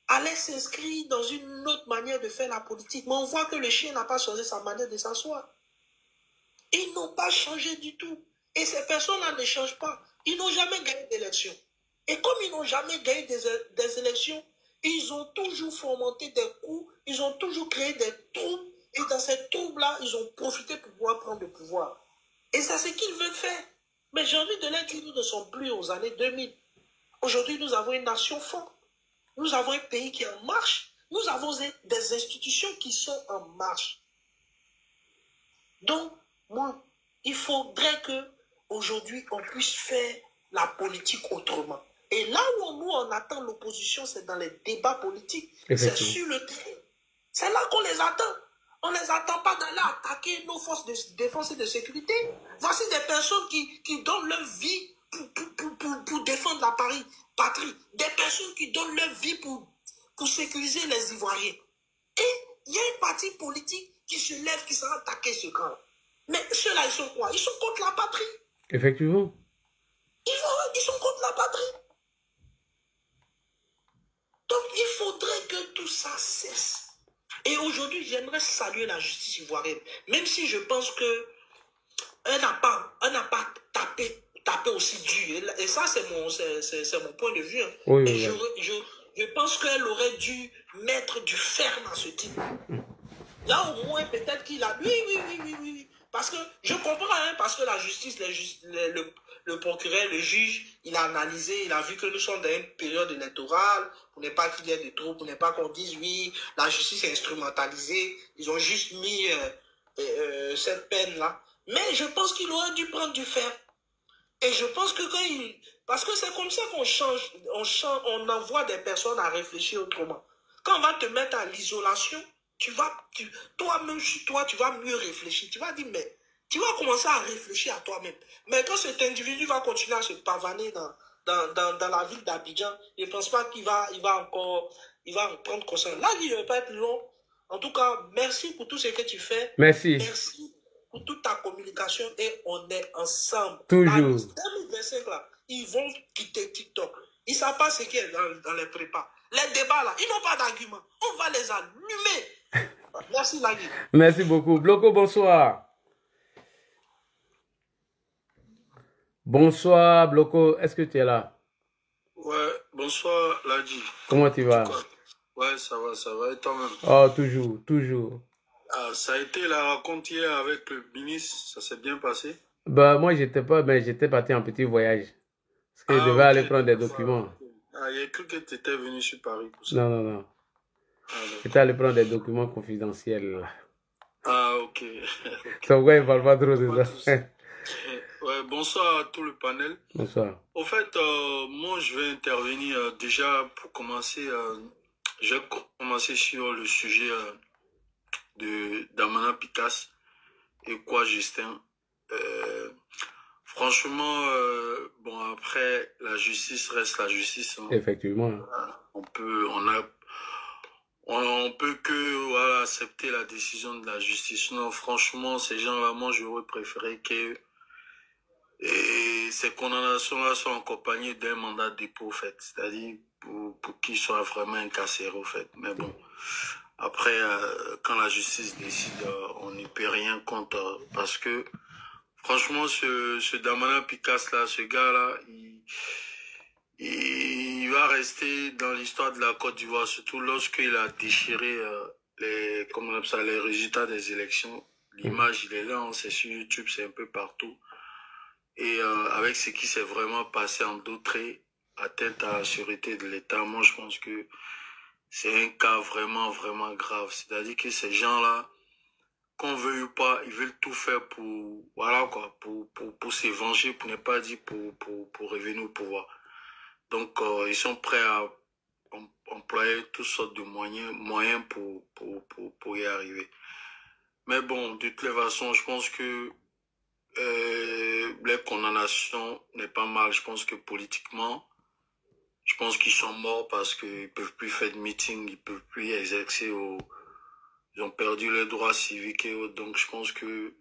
allait s'inscrire dans une autre manière de faire la politique. Mais on voit que le chien n'a pas changé sa manière de s'asseoir. Ils n'ont pas changé du tout. Et ces personnes-là ne changent pas. Ils n'ont jamais gagné d'élection. Et comme ils n'ont jamais gagné des élections, ils ont toujours fomenté des coups, ils ont toujours créé des troubles. Et dans ces troubles-là, ils ont profité pour pouvoir prendre le pouvoir. Et c'est ce qu'ils veulent faire. Mais j'ai envie de leur dire, nous ne sommes plus aux années 2000. Aujourd'hui, nous avons une nation forte. Nous avons un pays qui est en marche. Nous avons des institutions qui sont en marche. Donc, moi, il faudrait qu'aujourd'hui, on puisse faire la politique autrement. Et là où nous, on attend l'opposition, c'est dans les débats politiques. C'est sur le terrain. C'est là qu'on les attend. On ne les attend pas d'aller attaquer nos forces de défense et de sécurité. Voici des personnes qui donnent leur vie pour défendre la patrie. Des personnes qui donnent leur vie pour sécuriser les Ivoiriens. Et il y a une partie politique qui se lève, qui sera attaquer ce camp. Mais ceux-là, ils sont quoi? Ils sont contre la patrie.
Effectivement.
Ils sont contre la patrie. Donc, il faudrait que tout ça cesse. Et aujourd'hui, j'aimerais saluer la justice ivoirienne. Même si je pense qu'elle n'a pas tapé aussi dur. Et ça, c'est mon point de vue.
Oui,
et
oui.
je pense qu'elle aurait dû mettre du ferme à ce type. Là, au moins, peut-être qu'il a... Oui. Parce que je comprends, hein, parce que la justice, le procureur, le juge, il a analysé, il a vu que nous sommes dans une période électorale, pour ne pas qu'il y ait de troubles, pour ne pas qu'on dise oui, la justice est instrumentalisée, ils ont juste mis cette peine-là. Mais je pense qu'il aurait dû prendre du fer. Et je pense que parce que c'est comme ça qu'on change, on envoie des personnes à réfléchir autrement. Quand on va te mettre à l'isolation, toi-même, tu vas mieux réfléchir. Tu vas dire, mais tu vas commencer à réfléchir à toi-même. Mais quand cet individu va continuer à se pavaner dans la ville d'Abidjan, je ne pense pas qu'il va en prendre conscience. Là, il ne va pas être long. En tout cas, merci pour tout ce que tu fais.
Merci.
Merci pour toute ta communication et on est ensemble.
Toujours.
En 2025, là, ils vont quitter TikTok. Ils ne savent pas ce qui est dans les prépas. Les débats, là, ils n'ont pas d'argument. On va les allumer. Merci, Lagui.
Merci beaucoup. Bloco, bonsoir. Bonsoir, Bloco. Est-ce que tu es là?
Ouais, bonsoir, Lagui.
Comment tu vas?
Ouais, ça va. Et toi-même?
Oh, toujours.
Ah, ça a été la rencontre hier avec le ministre, ça s'est bien passé?
Bah, moi, j'étais parti en petit voyage. Parce que je devais aller prendre des documents.
Ah, il y a cru que tu étais venu sur Paris pour ça.
Non. J'étais allé prendre des documents confidentiels.
Ah, ok.
C'est pourquoi il ne parle pas trop de ça.
Ouais, bonsoir à tout le panel.
Bonsoir.
Au fait, moi, je vais intervenir déjà pour commencer. Je vais commencer sur le sujet de Damana Picasse et quoi, Justin. Franchement, bon, après, la justice reste la justice. Hein.
Effectivement.
On peut que voilà, accepter la décision de la justice. Non, franchement, ces gens-là, moi, j'aurais préféré que ces condamnations-là soient accompagnées d'un mandat de dépôt, en fait. C'est-à-dire pour qu'ils soient vraiment incarcérés, en fait. Mais bon, après, quand la justice décide, on n'y peut rien contre. Parce que, franchement, ce Damana Picasse-là, ce gars-là, il va rester dans l'histoire de la Côte d'Ivoire, surtout lorsqu'il a déchiré comment on appelle ça, les résultats des élections. L'image, il est là, hein, c'est sur YouTube, c'est un peu partout. Et avec ce qui s'est vraiment passé en d'autres atteinte à la sûreté de l'État, moi je pense que c'est un cas vraiment, vraiment grave. C'est-à-dire que ces gens-là, qu'on veuille ou pas, ils veulent tout faire pour, voilà quoi, pour se venger, pour ne pas dire pour revenir au pouvoir. Donc, ils sont prêts à employer toutes sortes de moyens pour y arriver. Mais bon, de toute façon, je pense que les condamnations n'est pas mal. Je pense que politiquement, je pense qu'ils sont morts parce qu'ils ne peuvent plus faire de meeting, ils ne peuvent plus exercer ils ont perdu leurs droits civiques et autres. Donc, je pense que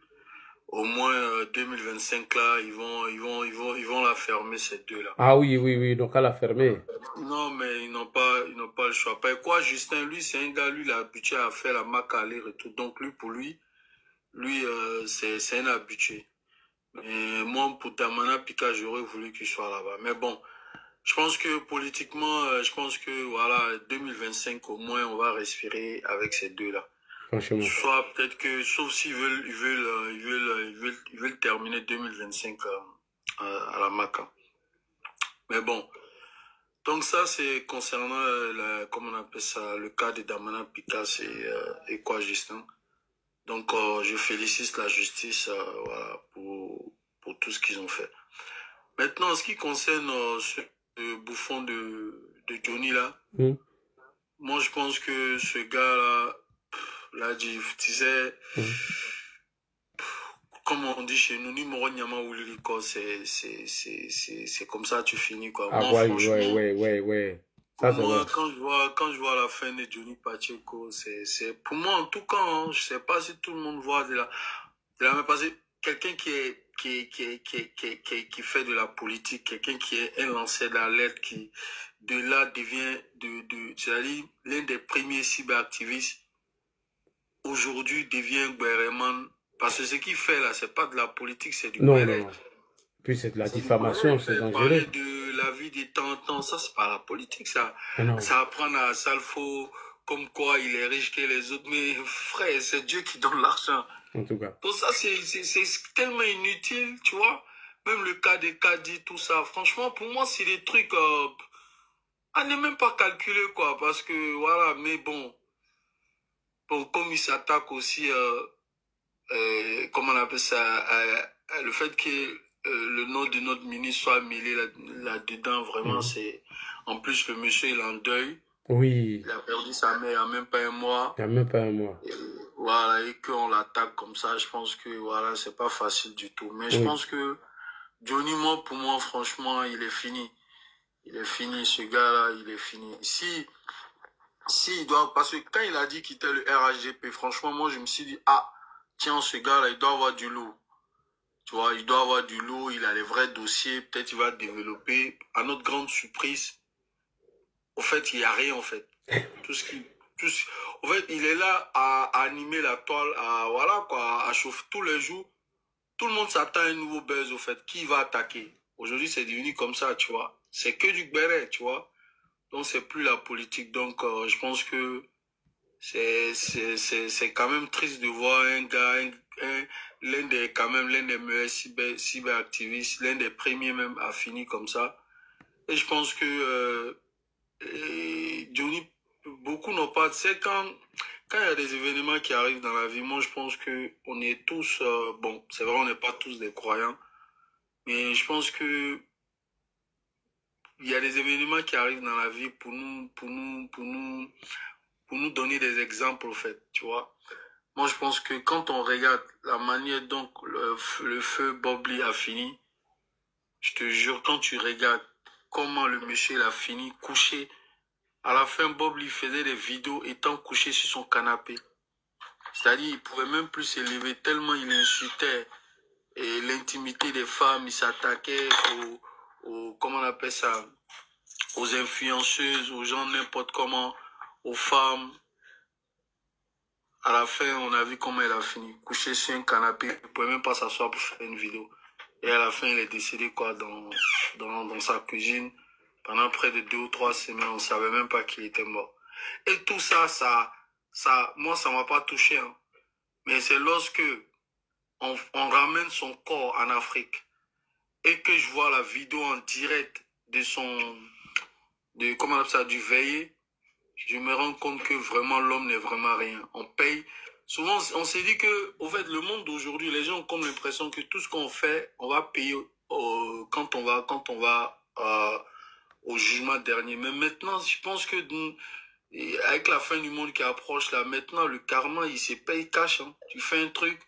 au moins 2025 là, ils vont la fermer ces deux-là.
Ah oui, donc à la fermer.
Non, mais ils n'ont pas le choix. Pas quoi, Justin, lui, c'est un gars, lui, il a habitué à faire la Mac à aller-retour. Donc, pour lui, c'est un habitué. Mais moi, pour Damana Picasse, j'aurais voulu qu'il soit là-bas. Mais bon, je pense que politiquement, je pense que, voilà, 2025, au moins, on va respirer avec ces deux-là.
Franchement.
Soit peut-être que, sauf s'ils veulent terminer 2025 à la Maca. Mais bon. Donc ça, c'est concernant, comment on appelle ça, le cas de Damana Picasse et quoi, Justin. Donc, je félicite la justice voilà, pour tout ce qu'ils ont fait. Maintenant, en ce qui concerne ce bouffon de Johnny, là, moi, je pense que ce gars-là, là, tu sais, comme on dit chez nous, c'est comme ça tu finis, quoi.
Ah,
moi,
ouais. Ça,
moi, quand je vois la fin de Johnny Pacheco, c'est pour moi, en tout cas, hein, je sais pas si tout le monde voit de la même parce que quelqu'un qui fait de la politique, quelqu'un qui est un lanceur d'alerte, qui de là devient c'est-à-dire l'un des premiers cyberactivistes, aujourd'hui devient Guerreman. Parce que ce qu'il fait là, c'est pas de la politique, c'est du
non. Puis c'est de la diffamation, c'est dangereux.
Parler de la vie de temps en temps, ça c'est pas la politique, ça. Ça apprend à Salfo comme quoi il est riche que les autres. Mais frère, c'est Dieu qui donne l'argent.
En tout cas.
Donc ça, c'est tellement inutile, tu vois. Même le cas des caddies, tout ça. Franchement, pour moi, c'est des trucs à ne même pas calculer, quoi. Parce que, voilà, mais bon. Bon, comme il s'attaque aussi, comment on appelle ça, le fait que le nom de notre ministre soit mêlé là-dedans, vraiment, c'est... En plus, le monsieur, il est en deuil.
Oui.
Il a perdu sa mère il n'y a même pas un mois.
Il n'y a même pas un mois.
Et, voilà, et qu'on l'attaque comme ça, je pense que, voilà, c'est pas facile du tout. Mais je pense que Johnny, moi, pour moi, franchement, il est fini. Il est fini, ce gars-là, il est fini. Si il doit... Parce que quand il a dit qu'il était le RHGP, franchement, moi, je me suis dit, ah, tiens, ce gars-là, il doit avoir du lourd. Tu vois, il doit avoir du lourd, il a les vrais dossiers, peut-être il va développer. À notre grande surprise, au fait, il n'y a rien, en fait. En fait, il est là à animer la toile, voilà, quoi, à chauffer tous les jours. Tout le monde s'attend à un nouveau buzz, au fait. Qui va attaquer? Aujourd'hui, c'est devenu comme ça, tu vois. C'est que du béret, tu vois. Donc, c'est plus la politique. Donc, je pense que c'est quand même triste de voir un gars, l'un des meilleurs cyberactivistes, l'un des premiers même à finir comme ça. Et je pense que Johnny, beaucoup n'ont pas... C'est quand il y a des événements qui arrivent dans la vie, moi je pense que on est tous... bon, c'est vrai, on n'est pas tous des croyants, Mais je pense que il y a des événements qui arrivent dans la vie pour nous donner des exemples, en fait, tu vois. Moi, je pense que quand on regarde la manière dont le feu Bob Lee a fini, je te jure, quand tu regardes comment le monsieur il a fini couché, à la fin, Bob Lee faisait des vidéos étant couché sur son canapé. C'est-à-dire, il pouvait même plus s'élever tellement il insultait et l'intimité des femmes, il s'attaquait comment on appelle ça, aux influenceuses, aux gens n'importe comment, aux femmes. À la fin, on a vu comment il a fini. Couché sur un canapé, il ne pouvait même pas s'asseoir pour faire une vidéo. Et à la fin, il est décédé quoi, dans sa cuisine. Pendant près de 2 ou 3 semaines, on ne savait même pas qu'il était mort. Et tout ça, moi, ça ne m'a pas touché. Hein. Mais c'est lorsque on ramène son corps en Afrique et que je vois la vidéo en direct comment on appelle ça, du veillé, je me rends compte que vraiment l'homme n'est vraiment rien. On paye. Souvent, on s'est dit que, au fait, le monde d'aujourd'hui, les gens ont comme l'impression que tout ce qu'on fait, on va payer quand on va au jugement dernier. Mais maintenant, je pense que avec la fin du monde qui approche là, maintenant, le karma, il se paye cash. Hein. Tu fais un truc,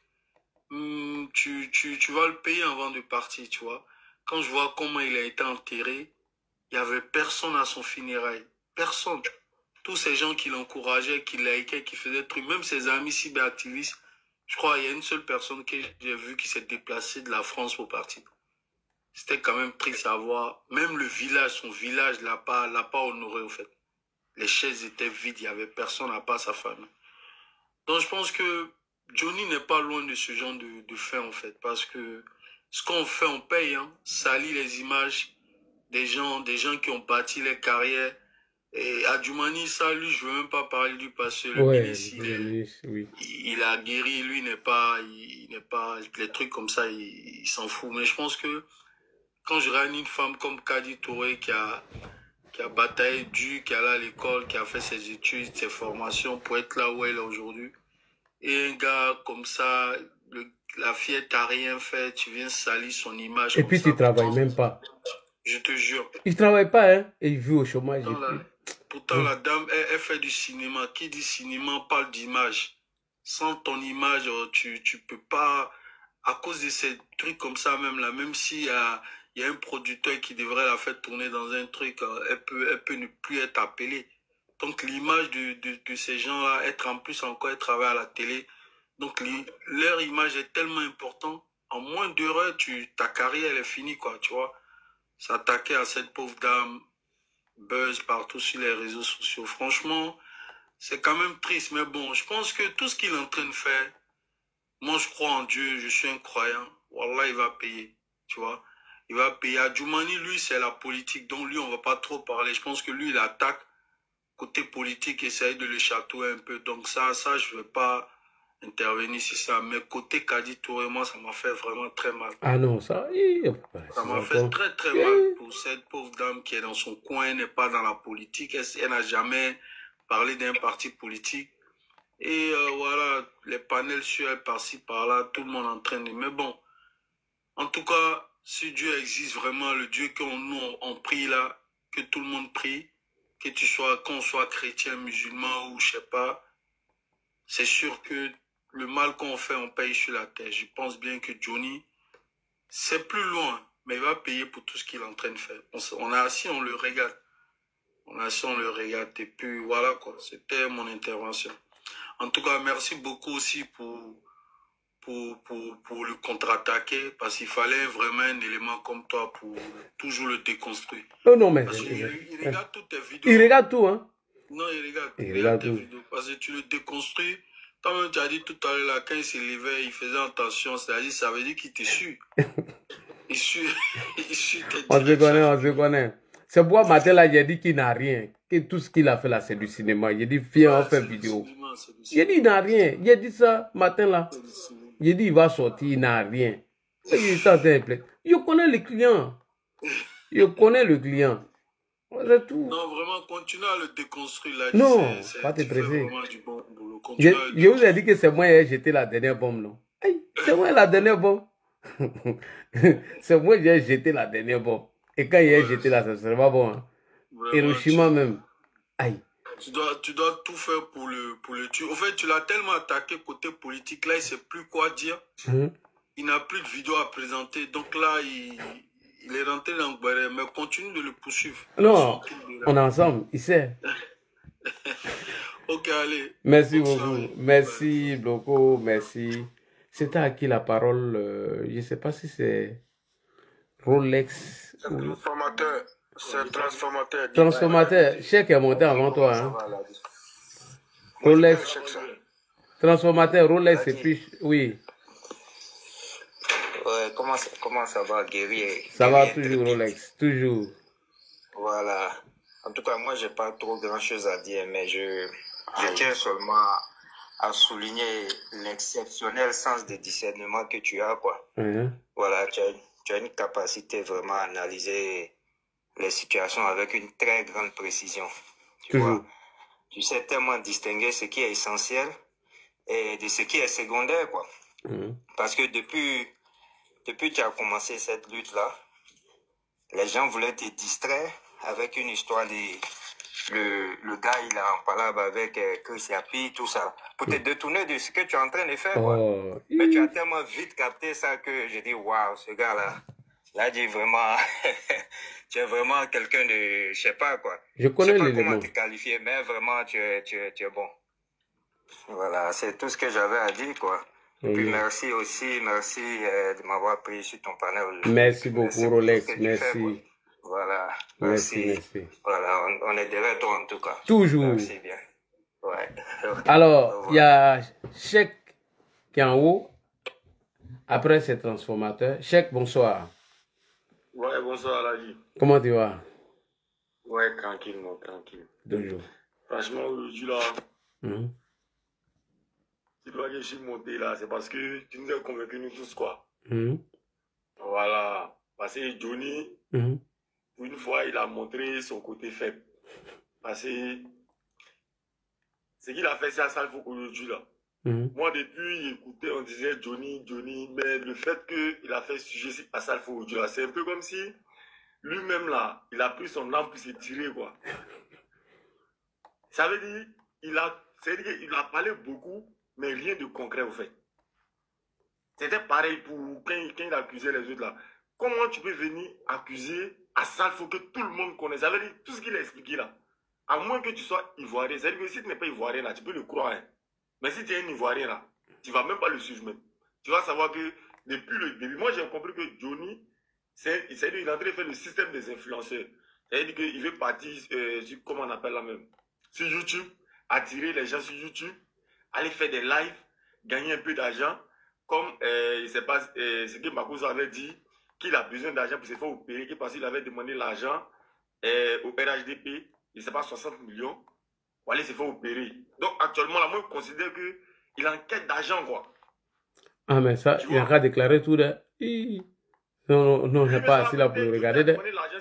tu vas le payer avant de partir, tu vois. Quand je vois comment il a été enterré, il n'y avait personne à son funérail. Personne. Tous ces gens qui l'encourageaient, qui likaient, qui faisaient des trucs, même ses amis cyberactivistes, je crois qu'il y a une seule personne que j'ai vue qui s'est déplacée de la France pour partir. C'était quand même triste à voir. Même le village, son village l'a pas honoré, au fait. Les chaises étaient vides, il n'y avait personne à part sa famille. Donc je pense que Johnny n'est pas loin de ce genre de fait, en fait, parce que ce qu'on fait, on paye, hein, salit les images des gens qui ont bâti les carrières. Et Adjumani, ça, lui, je ne veux même pas parler du passé. Le ministre, il a guéri, lui, il n'est pas, les trucs comme ça, il s'en fout. Mais je pense que quand je regarde une femme comme Kadi Touré qui a bataillé dur, qui est allé à l'école, qui a fait ses études, ses formations pour être là où elle est aujourd'hui, et un gars comme ça, la fille t'a rien fait, tu viens salir son image.
Et puis tu ne travailles même pas.
Je te jure.
Il ne travaille pas, hein, et il vit au chômage.
Pourtant, la dame, elle fait du cinéma. Qui dit cinéma parle d'image. Sans ton image, tu peux pas, à cause de ces trucs comme ça même là, même s'il y a un producteur qui devrait la faire tourner dans un truc, elle peut ne plus être appelée. Donc l'image de ces gens-là, être en plus encore, elle travaille à la télé. Donc leur image est tellement importante. En moins d'heures, ta carrière, elle est finie, quoi, tu vois. S'attaquer à cette pauvre dame, buzz partout sur les réseaux sociaux. Franchement, c'est quand même triste. Mais bon, je pense que tout ce qu'il est en train de faire, moi je crois en Dieu, je suis un croyant. Wallah, il va payer, tu vois. Il va payer. Adjumani, lui, c'est la politique. Donc lui, on ne va pas trop parler. Je pense que lui, il attaque côté politique, essaye de le chatouiller un peu. Donc ça, je ne vais pas intervenir sur ça. Mais côté Kadi Touré, moi, ça m'a fait vraiment très mal.
Ah non, ça
m'a fait très très mal pour cette pauvre dame qui est dans son coin, elle n'est pas dans la politique, elle n'a jamais parlé d'un parti politique. Et voilà, les panels sur elle par-ci, par-là, tout le monde en train de... Mais bon, en tout cas, si Dieu existe vraiment, le Dieu qu'on prie là, que tout le monde prie, qu'on soit chrétien, musulman ou je sais pas, c'est sûr que le mal qu'on fait, on paye sur la terre. Je pense bien que Johnny, c'est plus loin, mais il va payer pour tout ce qu'il est en train de faire. On est assis, on le regarde. Et puis voilà quoi, c'était mon intervention. En tout cas, merci beaucoup aussi pour le contre-attaquer, parce qu'il fallait vraiment un élément comme toi pour toujours le déconstruire.
Non, mais...
Il regarde toutes tes vidéos.
Il regarde tout, hein?
Non, il regarde tes vidéos, parce que tu le déconstruis. Toi-même, tu as dit tout à l'heure, là, quand il s'élevait, il faisait attention, c'est-à-dire, ça veut dire qu'il te suit. Il suit
on se connaît. C'est pourquoi matin, là, j'ai dit qu'il n'a rien. Que tout ce qu'il a fait, là, c'est du cinéma. J'ai dit, viens, on fait vidéo. J'ai dit, il n'a rien. J'ai dit ça, matin, là. J'ai dit, il va sortir, il n'a rien. Je connais le client. C'est tout.
Non, vraiment, continue à le déconstruire, là.
Non, pas te presser. Je vous ai dit que c'est moi qui ai jeté la dernière bombe, non? C'est moi la dernière bombe. C'est moi qui ai jeté la dernière bombe. Et quand il a jeté là, ça serait pas bon. Hein. Hiroshima même. Aïe.
Tu dois tout faire pour le tuer. En fait, tu l'as tellement attaqué côté politique. Là, il ne sait plus quoi dire. Il n'a plus de vidéo à présenter. Donc là, il est rentré dans le barré. Mais continue de le poursuivre.
Non, on est ensemble. Il sait.
Ok, allez.
Merci beaucoup. Merci, Bloko. Merci. C'était à qui la parole? Je ne sais pas si c'est Rolex.
Transformateur. C'est transformateur.
Transformateur. Chèque est monté avant toi. Hein. Rolex. Transformateur, Rolex et puis... Oui.
Ouais, comment ça va, guerrier?
Ça va toujours, Rolex. Toujours.
Voilà. En tout cas, moi, j'ai pas trop grand-chose à dire, mais je tiens seulement à souligner l'exceptionnel sens de discernement que tu as, quoi. Voilà, tu as une capacité vraiment à analyser les situations avec une très grande précision. Tu vois, tu sais tellement distinguer ce qui est essentiel et de ce qui est secondaire, quoi. Parce que depuis que tu as commencé cette lutte-là, les gens voulaient te distraire avec une histoire le gars, il a en palabre avec Chris Yapi, tout ça, pour te détourner de ce que tu es en train de faire. Quoi. Mais tu as tellement vite capté ça que j'ai dit, waouh, ce gars-là, là, dit vraiment, tu es vraiment quelqu'un de, je sais pas quoi.
Je connais
sais pas
l'élément.
comment te qualifier, mais vraiment, tu es bon. Voilà, c'est tout ce que j'avais à dire, quoi. Et puis merci aussi, de m'avoir pris sur ton panel.
Merci beaucoup, Rolex, merci.
Voilà,
merci.
Voilà, on est derrière toi en tout cas.
Toujours.
Merci bien. Ouais.
Alors, il y a Cheikh qui est en haut. Après, c'est transformateur. Cheikh, bonsoir.
Ouais, bonsoir, Alaji.
Comment tu vas?
Ouais, tranquillement, tranquille.
Toujours.
Franchement, aujourd'hui, là, tu dois que je suis monté là, c'est parce que tu nous as convaincus nous tous, quoi. Voilà. Parce que Johnny, pour une fois, il a montré son côté faible. Parce que ce qu'il a fait, c'est à ça qu'il faut qu'aujourd'hui, là. Moi, depuis, j'écoutais, on disait Johnny, mais le fait qu'il a fait sujet à ça, il faut aujourd'hui, là, c'est un peu comme si lui-même, là, il a pris son âme pour se tirer, quoi. Ça veut dire, il a parlé beaucoup, mais rien de concret, au fait. C'était pareil pour quand il accusait les autres, là. Comment tu peux venir accuser à ça, il faut que tout le monde connaisse. Ça veut dire, tout ce qu'il a expliqué, là. À moins que tu sois ivoirien. C'est-à-dire que si tu n'es pas ivoirien, là, tu peux le croire, hein. Mais si tu es un ivoirien, là, tu ne vas même pas le suivre, même. Tu vas savoir que, depuis le début, moi, j'ai compris que Johnny, c'est-à-dire qu'il est en train de faire le système des influenceurs. C'est-à-dire qu'il veut partir sur, comment on appelle la même, sur YouTube, attirer les gens sur YouTube, aller faire des lives, gagner un peu d'argent, comme, je ne sais pas, ce que Makoso avait dit, qu'il a besoin d'argent pour se faire opérer, parce qu'il avait demandé l'argent au RHDP, je ne sais pas, 60 millions, pour aller se faire opérer. Donc, actuellement, là, moi, je considère qu'il est en quête d'argent, quoi.
Ah, mais ça, il a qu'à déclarer tout là. Non, non, je n'ai pas assis là pour regarder.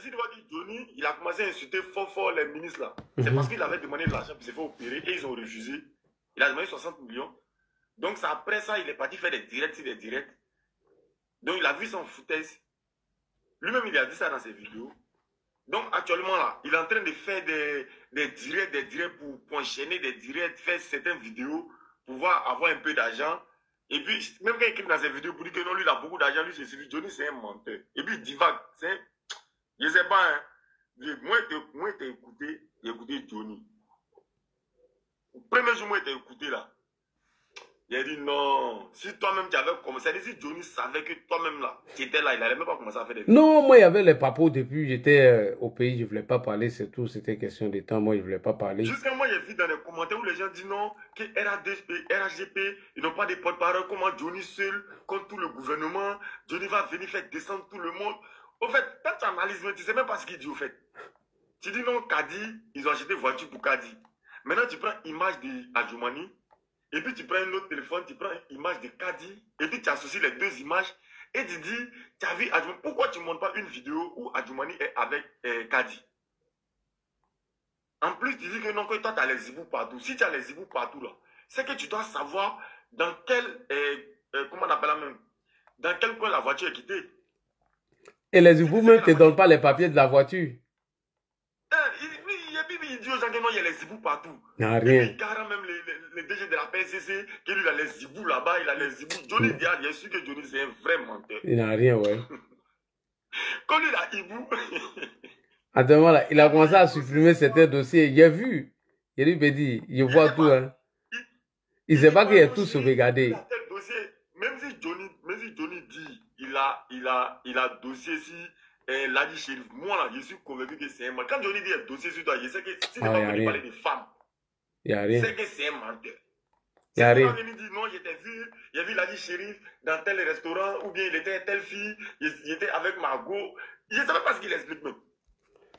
Si tu vois que Johnny, il a commencé à insulter fort les ministres là. C'est parce qu'il avait demandé de l'argent pour se faire opérer et ils ont refusé. Il a demandé 60 millions. Donc, après ça, il est parti faire des directs. Donc, il a vu son foutaise. Lui-même, il a dit ça dans ses vidéos. Donc, actuellement, là, il est en train de faire des directs pour enchaîner des directs, faire certaines vidéos, pour pouvoir avoir un peu d'argent. Et puis, même quand il écrit dans ses vidéos pour dire que non, lui, il a beaucoup d'argent, lui, c'est celui Johnny, c'est un menteur. Et puis, il divague. Je ne sais pas, hein. Moi, j'ai écouté Johnny. Le premier jour, moi, j'ai écouté là. Il a dit non. Si toi-même tu avais commencé, si Johnny savait que toi-même là, tu étais là, il n'allait même pas commencer à faire des vidéos.
Non, moi il y avait les papos depuis j'étais au pays, je ne voulais pas parler, c'est tout, c'était question de temps, moi je ne voulais pas parler.
Jusqu'à moi, j'ai vu dans les commentaires où les gens disent non, que RHDP, ils n'ont pas de porte-parole, comment Johnny seul, contre tout le gouvernement, Johnny va venir faire descendre tout le monde. Au fait, quand tu analyses, tu ne sais même pas ce qu'il dit au fait. Tu dis non, Kadi, ils ont acheté voiture pour Kadi. Maintenant, tu prends l'image d'Adjoumani. Et puis tu prends un autre téléphone, tu prends une image de Kadi, et puis tu associes les deux images, et tu dis, tu as vu Adjoumani, pourquoi tu ne montres pas une vidéo où Adjoumani est avec Kadi? En plus, tu dis que non, que toi tu as les hiboux partout. Si tu as les hiboux partout là, c'est que tu dois savoir dans quel, comment on appelle la même, dans quel coin la voiture est quittée.
Et les Ibou même ne te donnent pas les papiers de la voiture.
Il dit aux gens que non, il y a les Ibou partout.
Il n'y a rien.
Il garde même les DG de la PSCC, qu'il a les Ibou là-bas, il a les Ibou. Johnny dit, il est sûr que Johnny c'est un vrai menteur.
Il n'a rien, ouais.
Quand il a Ibou.
Attends, voilà, il a commencé à supprimer certains dossiers. J'ai vu. Il lui dit, je vois tout. Hein. Il ne sait pas qu'il est tout sauvegardé.
Même si Johnny dit, il a dossier si Ladi Shérif, moi là, je suis convaincu que c'est un menteur. Quand Johnny dit un dossier sur toi, je sais que si c'est pas pour parler des femmes,
il n'y a rien.
C'est que c'est un menteur.
Il n'y a rien.
Quand il dit non, j'ai vu Ladi Shérif dans tel restaurant, ou bien il était telle fille, il était avec Margot. Je ne savais pas ce qu'il explique même.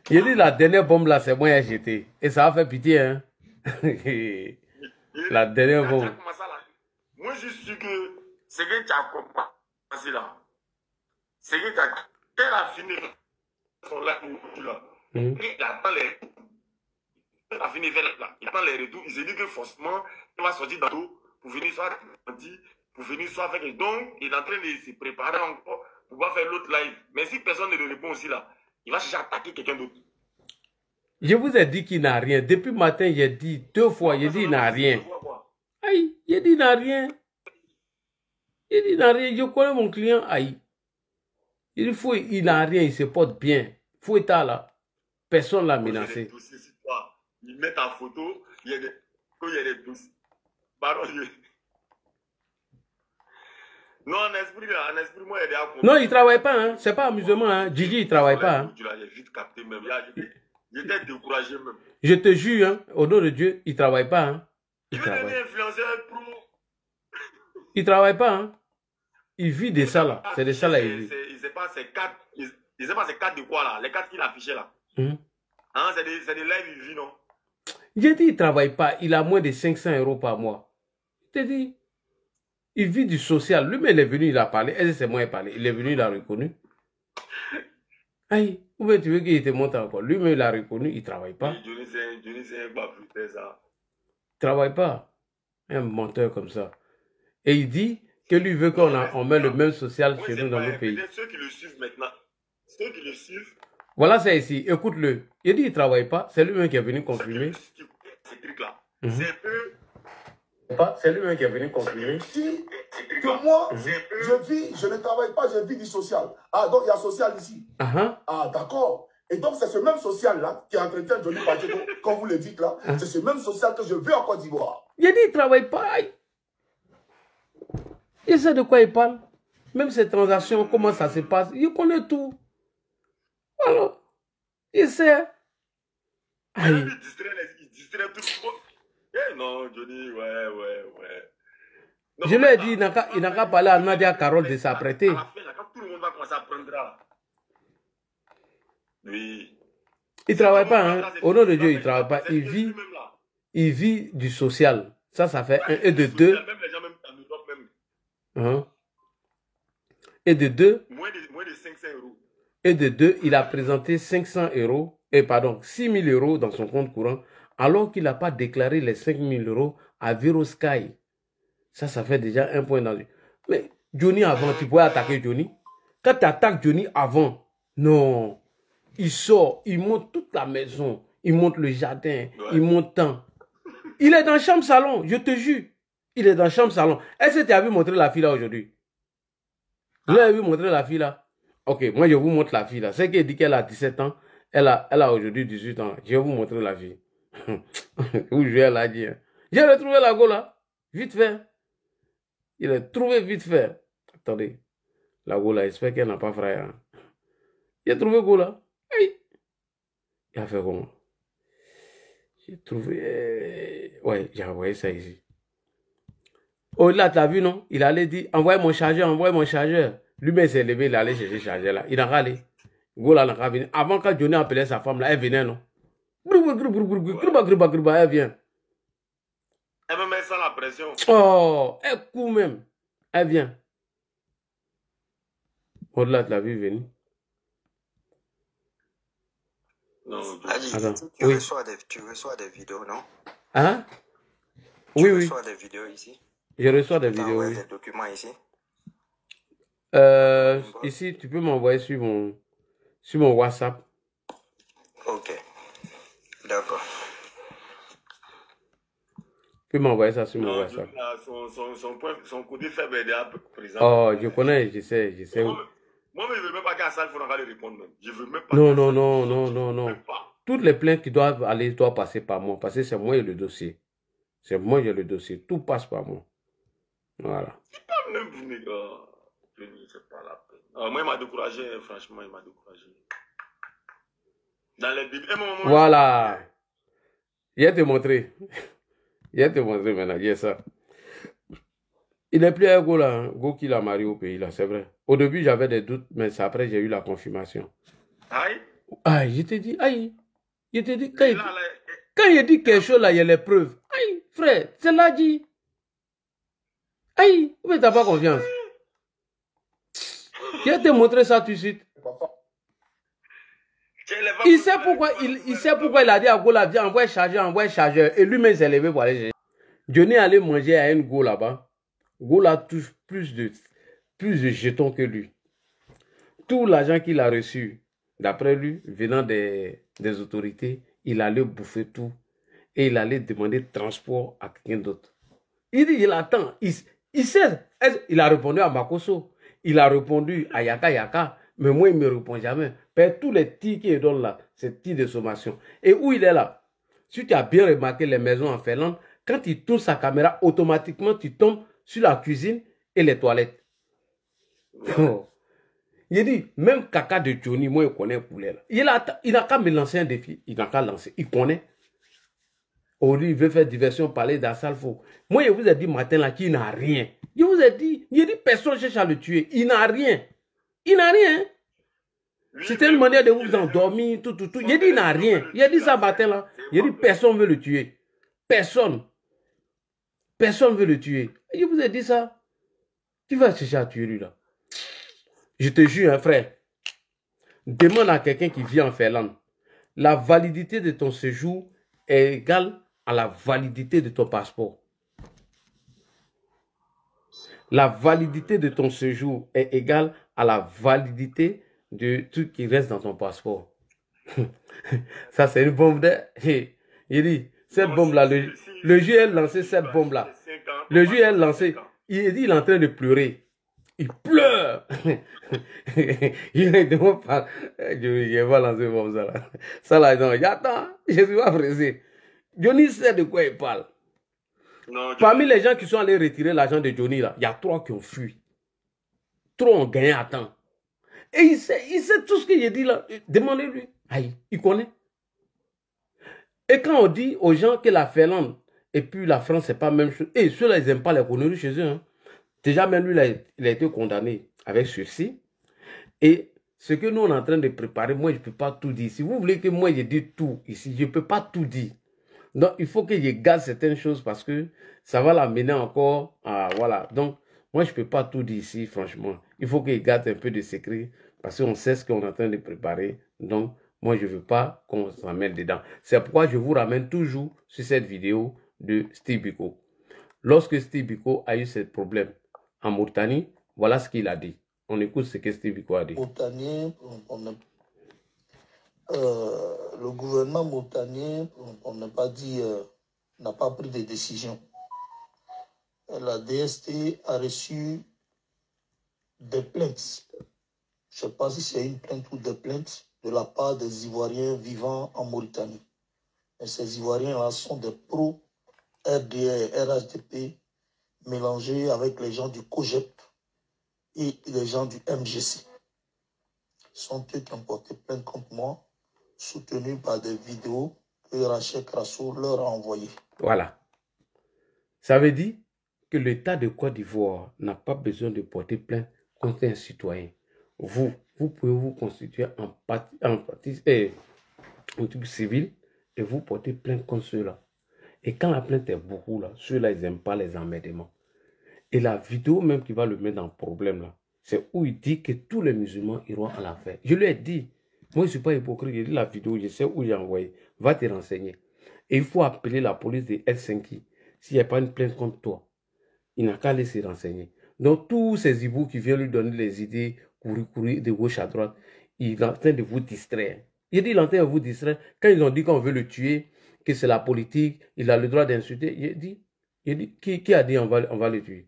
Il dit la dernière bombe là, c'est moi qui ai jeté. Et ça a fait pitié, hein. La dernière bombe.
Moi, je suis sûr que c'est que tu as commencé là. C'est que quand elle a fini son live là, il attend les. Il a fini de faire là. Il attend les retours. Il s'est dit que forcément, il va sortir d'eau pour venir soit pour venir soit avec. Donc, il est en train de se préparer encore pour pouvoir faire l'autre live. Mais si personne ne lui répond aussi là, il va chercher à attaquer quelqu'un d'autre.
Je vous ai dit qu'il n'a rien. Depuis le matin, j'ai dit 2 fois, j'ai dit il n'a rien. Aïe, j'ai dit il n'a rien. Il dit il n'a rien. Je connais mon client, aïe. Il n'a rien, il se porte bien. Faut être là. Personne ne l'a menacé.
Ils mettent en photo, il y a des dossiers. Pardon, non, en esprit, moi, il y a des...
Non, il ne travaille pas, hein. C'est pas amusement, hein. Gigi, il ne travaille pas. Hein.
J'ai vite capté même. J'étais découragé même.
Je te jure, hein, au nom de Dieu, il ne travaille pas. Hein.
Il travaille. Influenceur pro.
Il ne travaille pas. Hein. Il vit de ça là. C'est de ça là. Il
sait pas ces 4. Il sait pas ces 4 de quoi là. Les 4 qu'il affichait là. Hein, c'est des lives, il vit, non?
J'ai dit, il ne travaille pas. Il a moins de 500 € par mois. Je te dis, il vit du social. Lui-même, il est venu, il a parlé. Est-ce que c'est moi qui ai parlé? Il est venu, il a reconnu. Aïe, ou bien tu veux qu'il te montre encore? Lui-même, il a reconnu, il ne travaille pas.
Johnny, c'est un bafouté, ça.
Il ne travaille pas. Un menteur comme ça. Et il dit que lui veut qu'on met le même social chez nous dans nos pays.
Ceux qui le suivent maintenant, ceux qui le suivent.
Voilà, c'est ici. Écoute-le. Il dit qu'il ne travaille pas. C'est lui-même qui est venu confirmer.
Ces trucs-là.
C'est lui-même qui est venu confirmer.
Si, que moi, je ne travaille pas, je vis du social. Ah, donc il y a social ici. Ah, d'accord. Et donc c'est ce même social-là qui entretient Johnny Pacheco, comme vous le dites là. C'est ce même social que je veux en Côte d'Ivoire.
Il a dit qu'il ne travaille pas. Il sait de quoi il parle. Même ces transactions, comment ça se passe. Il connaît tout. Alors, il sait.
Il distrait tout le monde. Eh non, Johnny, ouais. Non,
je lui ai dit, il n'a qu'à parler à Nadia Carole de s'apprêter.
À la fin, là, quand tout le monde va commencer à prendre là. Oui.
Il ne travaille pas, hein. Au nom de Dieu, il ne travaille pas. Il vit du social. Ça fait 1 et de 2.
Même les gens, même en Europe,
même. Et de 2.
Moins de 500 €.
Et de 2, il a présenté 500 €, et pardon, 6 000 € dans son compte courant, alors qu'il n'a pas déclaré les 5 000 € à Virosky. Ça fait déjà un point dans lui. Mais Johnny avant, tu pouvais attaquer Johnny. Quand tu attaques Johnny avant, non. Il sort, il monte toute la maison, il monte le jardin, il monte tant. Il est dans la chambre salon, je te jure. Il est dans la chambre salon. Est-ce que tu as vu montrer la fille là aujourd'hui? Vous avez vu montrer la fille là? Ok, moi je vous montre la fille là. C'est qu'elle dit qu'elle a 17 ans. Elle a aujourd'hui 18 ans. Je vais vous montrer la fille. Où je vais la dire. J'ai retrouvé la go là. Vite fait. Il est trouvé vite fait. Attendez. La go là, j'espère qu'elle n'a pas frère. Hein. J'ai trouvé go là. Hey. Il a fait comment? J'ai trouvé... Ouais, j'ai envoyé ça ici. Oh là, t'as vu non? Il allait dire, envoyez mon chargeur, envoyez mon chargeur. Lui-même s'est levé, il allait chercher le chargeur là. Il a râlé. Gola n'a pas venu. Avant quand Johnny appelait sa femme là, elle venait non? Elle vient.
Elle me met sans la pression.
Oh, elle court même. Elle vient. Au-delà, tu l'as vu venir.
Non, tu reçois des vidéos, non?
Hein? Oui.
Tu reçois des vidéos ici?
Je reçois des vidéos.
Des documents ici?
Ici, tu peux m'envoyer sur mon WhatsApp.
Ok. D'accord.
Tu peux m'envoyer ça sur mon WhatsApp.
Son côté faible est déjà présent.
Oh, je connais, je sais.
Moi, je ne veux même pas qu'à ça, il faudra le répondre même. Je veux même pas.
Non. Toutes les plaintes qui doivent aller, doivent passer par moi. Parce que c'est moi et le dossier. C'est moi et le dossier. Tout passe par moi. Voilà.
C'est pas même vous, les gars. C'est pas la peine. Moi, il m'a découragé, franchement, il m'a découragé. Dans les débuts,
voilà. Il va te montrer. Il va te montrer maintenant. Il y a ça. Il n'est plus un Go là. Go qui l'a marié au pays là, c'est vrai. Au début, j'avais des doutes, mais après, j'ai eu la confirmation.
Aïe.
Aïe, je te dis, aïe. Je te dis, quand il dit quelque chose là, il y a les preuves. Aïe, frère, c'est là dit. Aïe, mais t'as pas confiance. Je vais te montrer ça tout de suite. Il sait pourquoi il a dit à Go là, viens, envoie chargeur. Et lui-même s'est levé pour aller chercher. Johnny allait manger à une Go là-bas. Go là touche plus de jetons que lui. Tout l'argent qu'il a reçu, d'après lui, venant des autorités, il allait bouffer tout. Et il allait demander transport à quelqu'un d'autre. Il dit, il attend. Il sait. Il a répondu à Makoso. Il a répondu à Yaka. Mais moi, il ne me répond jamais. Père, tous les tirs qu'il donne là, c'est tirs de sommation. Et où il est là? Si tu as bien remarqué les maisons en Finlande, quand il tourne sa caméra, automatiquement, tu tombes sur la cuisine et les toilettes. Oh. Il dit, même caca de Johnny, moi, il connaît poulet là. Il n'a qu'à me lancer un défi. Il n'a qu'à lancer. Il connaît. Aujourd'hui, il veut faire diversion, parler d'Assalfo. Moi, je vous ai dit matin là qu'il n'a rien. Je vous ai dit, personne cherche à le tuer. Il n'a rien. Il n'a rien. C'était une manière de vous endormir, tout. Il dit, il n'a rien. Il a dit ça matin là. Il dit, personne ne veut le tuer. Personne. Personne ne veut le tuer. Je vous ai dit ça. Tu vas chercher à tuer lui là. Je te jure, hein, frère. Demande à quelqu'un qui vit en Finlande. La validité de ton séjour est égale à la validité de ton passeport. La validité de ton séjour est égale à la validité de tout qui reste dans ton passeport. Ça, c'est une bombe de... Il dit, cette bombe-là, le juge a lancé cette bombe-là. Le juge a lancé, il dit, il est en train de pleurer. Il pleure. Il ne demande pas. Je vais lancer une bombe, ça là. Ça là, non, j'attends, je ne suis pas pressé. Johnny sait de quoi il parle. Non, parmi les gens qui sont allés retirer l'argent de Johnny, là, il y a 3 qui ont fui. 3 ont gagné à temps. Et il sait tout ce que j'ai dit là. Demandez-lui. Aïe, il connaît. Et quand on dit aux gens que la Finlande et puis la France, c'est pas la même chose. Et ceux-là, ils n'aiment pas les conneries chez eux. Hein. Déjà, même lui, il a été condamné avec sursis. Et ce que nous, on est en train de préparer, moi, je ne peux pas tout dire. Si vous voulez que moi, je dise tout ici, je ne peux pas tout dire. Donc, il faut que je garde certaines choses parce que ça va l'amener encore à... Voilà. Donc, moi, je ne peux pas tout dire ici, franchement. Il faut que je garde un peu de secret parce qu'on sait ce qu'on est en train de préparer. Donc, moi, je ne veux pas qu'on s'en mette dedans. C'est pourquoi je vous ramène toujours sur cette vidéo de Steve Biko. Lorsque Steve Biko a eu ce problème en Mauritanie, voilà ce qu'il a dit. On écoute ce que Steve Biko a dit.
Le gouvernement mauritanien, on n'a pas dit, n'a pas pris de décision. La DST a reçu des plaintes. Je ne sais pas si c'est une plainte ou des plaintes de la part des Ivoiriens vivant en Mauritanie. Et ces Ivoiriens-là sont des pro-RDR, RHDP, mélangés avec les gens du COGEP et les gens du MGC. Ce sont eux qui ont porté plainte contre moi, soutenus par des vidéos que Rachel Crasso leur a envoyées.
Voilà. Ça veut dire que l'État de Côte d'Ivoire n'a pas besoin de porter plainte contre un citoyen. Vous pouvez vous constituer en partie civil et vous porter plainte contre ceux-là. Et quand la plainte est beaucoup, là, ceux-là, ils n'aiment pas les emmerdements. Et la vidéo même qui va le mettre dans le problème, là, c'est où il dit que tous les musulmans iront à la fête. Je lui ai dit, moi je ne suis pas hypocrite, j'ai dit la vidéo, je sais où j'ai envoyé. Va te renseigner. Et il faut appeler la police de Helsinki. S'il n'y a pas une plainte contre toi, il n'a qu'à aller se renseigner. Donc, tous ces hiboux qui viennent lui donner les idées, courir de gauche à droite, il est en train de vous distraire. Il dit, il est en train de vous distraire. Quand ils ont dit qu'on veut le tuer, que c'est la politique, il a le droit d'insulter, il dit qui a dit on va le tuer?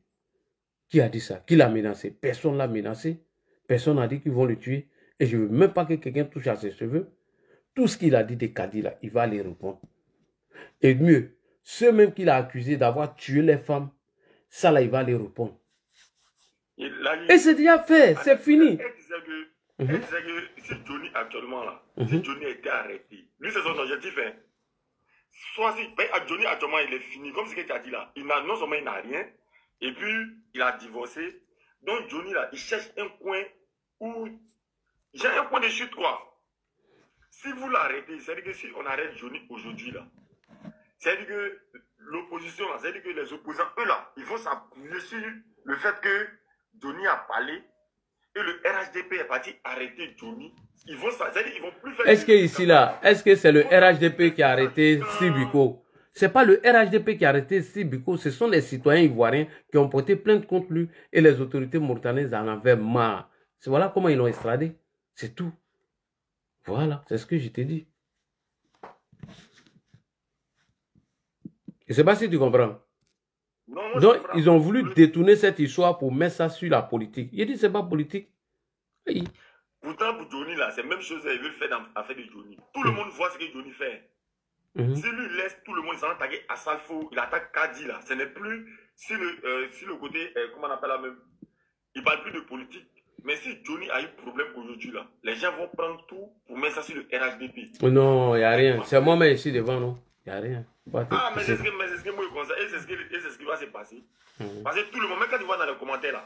Qui a dit ça? Qui l'a menacé? Personne ne l'a menacé. Personne n'a dit qu'ils vont le tuer. Et je ne veux même pas que quelqu'un touche à ses cheveux. Tout ce qu'il a dit des caddies là, il va les répondre. Et mieux, ceux même qu'il a accusés d'avoir tué les femmes, ça là, il va les répondre. Et c'est déjà fait, c'est fini.
Elle disait que si Johnny actuellement là, si Johnny était arrêté, lui c'est son objectif. Hein. Soit si Johnny actuellement il est fini, comme ce que tu as dit là, non seulement il n'a rien, et puis il a divorcé. Donc Johnny là, il cherche un coin où j'ai un point de chute quoi. Si vous l'arrêtez, c'est-à-dire que si on arrête Johnny aujourd'hui là, c'est-à-dire que l'opposition là, c'est-à-dire que les opposants, eux là, ils vont s'appuyer sur le fait que Johnny a parlé et le RHDP est parti arrêter Johnny. Ils vont, c'est-à-dire ils vont plus faire...
Est-ce que ici là, est-ce que c'est le RHDP qui a arrêté Sibiko? C'est pas le RHDP qui a arrêté Sibiko, ce sont les citoyens ivoiriens qui ont porté plainte contre lui et les autorités mauritanaises en avaient marre. Voilà comment ils l'ont extradé. C'est tout. Voilà, c'est ce que je t'ai dit. Je ne sais pas si tu comprends.
Non,
donc, ils ont voulu détourner cette histoire pour mettre ça sur la politique. Il dit, c'est pas politique. Oui.
Pourtant, pour Johnny, là, c'est la même chose qu'ils veulent faire dans l'affaire de Johnny. Tout le monde voit ce que Johnny fait. Si lui laisse tout le monde s'en attaquer à Salfo, il attaque Kadi, là. Ce n'est plus si le côté, comment on appelle la même, il ne parle plus de politique. Mais si Johnny a eu problème aujourd'hui, là, les gens vont prendre tout pour mettre ça sur le RHDP.
Non, il n'y a rien. C'est moi-même ici devant, non? Il n'y a rien.
Ah, mais c'est ce que moi je constate. Et c'est ce qui va se passer. Parce que tout le monde, même quand tu vois dans les commentaires, là,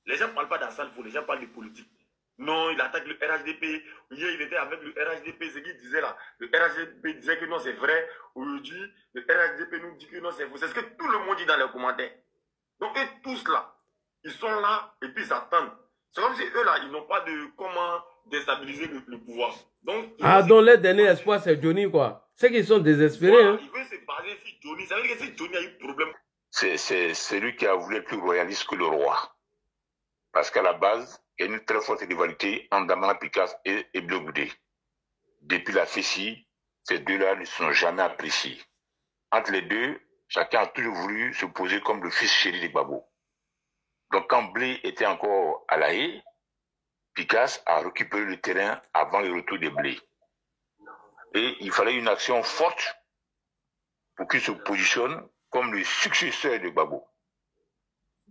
les gens ne parlent pas d'Assalfo, les gens parlent de politique. Non, il attaque le RHDP. Hier, il était avec le RHDP. Ce qu'il disait là. Le RHDP disait que non, c'est vrai. Aujourd'hui, le RHDP nous dit que non, c'est faux. C'est ce que tout le monde dit dans les commentaires. Donc, eux tous là, ils sont là et puis ils attendent. C'est comme si eux là, ils n'ont pas de comment déstabiliser le pouvoir. Donc,
donc leur dernier espoir, c'est Johnny, quoi. C'est qu'ils sont désespérés.
Voilà,
hein.
ils veulent se baser sur Johnny. Ça veut dire que si Johnny a eu problème.
C'est lui qui a voulu être plus royaliste que le roi. Parce qu'à la base, il y a une très forte rivalité entre Damana Picasse et Bleu Goudé. Depuis la Fessie, ces deux-là ne sont jamais appréciés. Entre les deux, chacun a toujours voulu se poser comme le fils chéri de Gbagbo. Donc quand Blé était encore à La Haye, Picasse a récupéré le terrain avant le retour de Blé. Et il fallait une action forte pour qu'il se positionne comme le successeur de Gbagbo.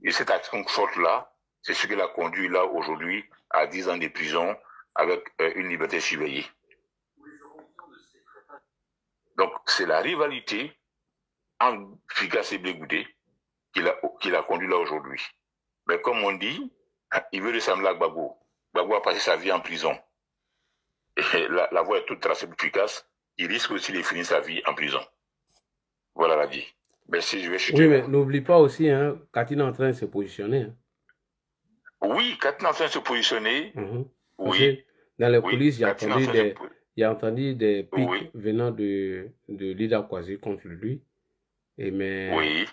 Et cette action forte-là, c'est ce qui l'a conduit là aujourd'hui à 10 ans de prison avec une liberté surveillée. Donc c'est la rivalité entre Picasse et Blé Goudé qui l'a conduit là aujourd'hui. Mais comme on dit, il veut ressembler à Gbagbo. Gbagbo a passé sa vie en prison. Et la voie est toute tracée pour Picasse. Il risque aussi de finir sa vie en prison. Voilà la vie. Merci, je vais chuter.
Oui, mais n'oublie pas aussi, hein, Katina est en train de se positionner. Hein.
Oui, Katina est en train de se positionner.
Oui. Dans les coulisses, il y a entendu des pics venant de Lida Kwasi contre lui. Mais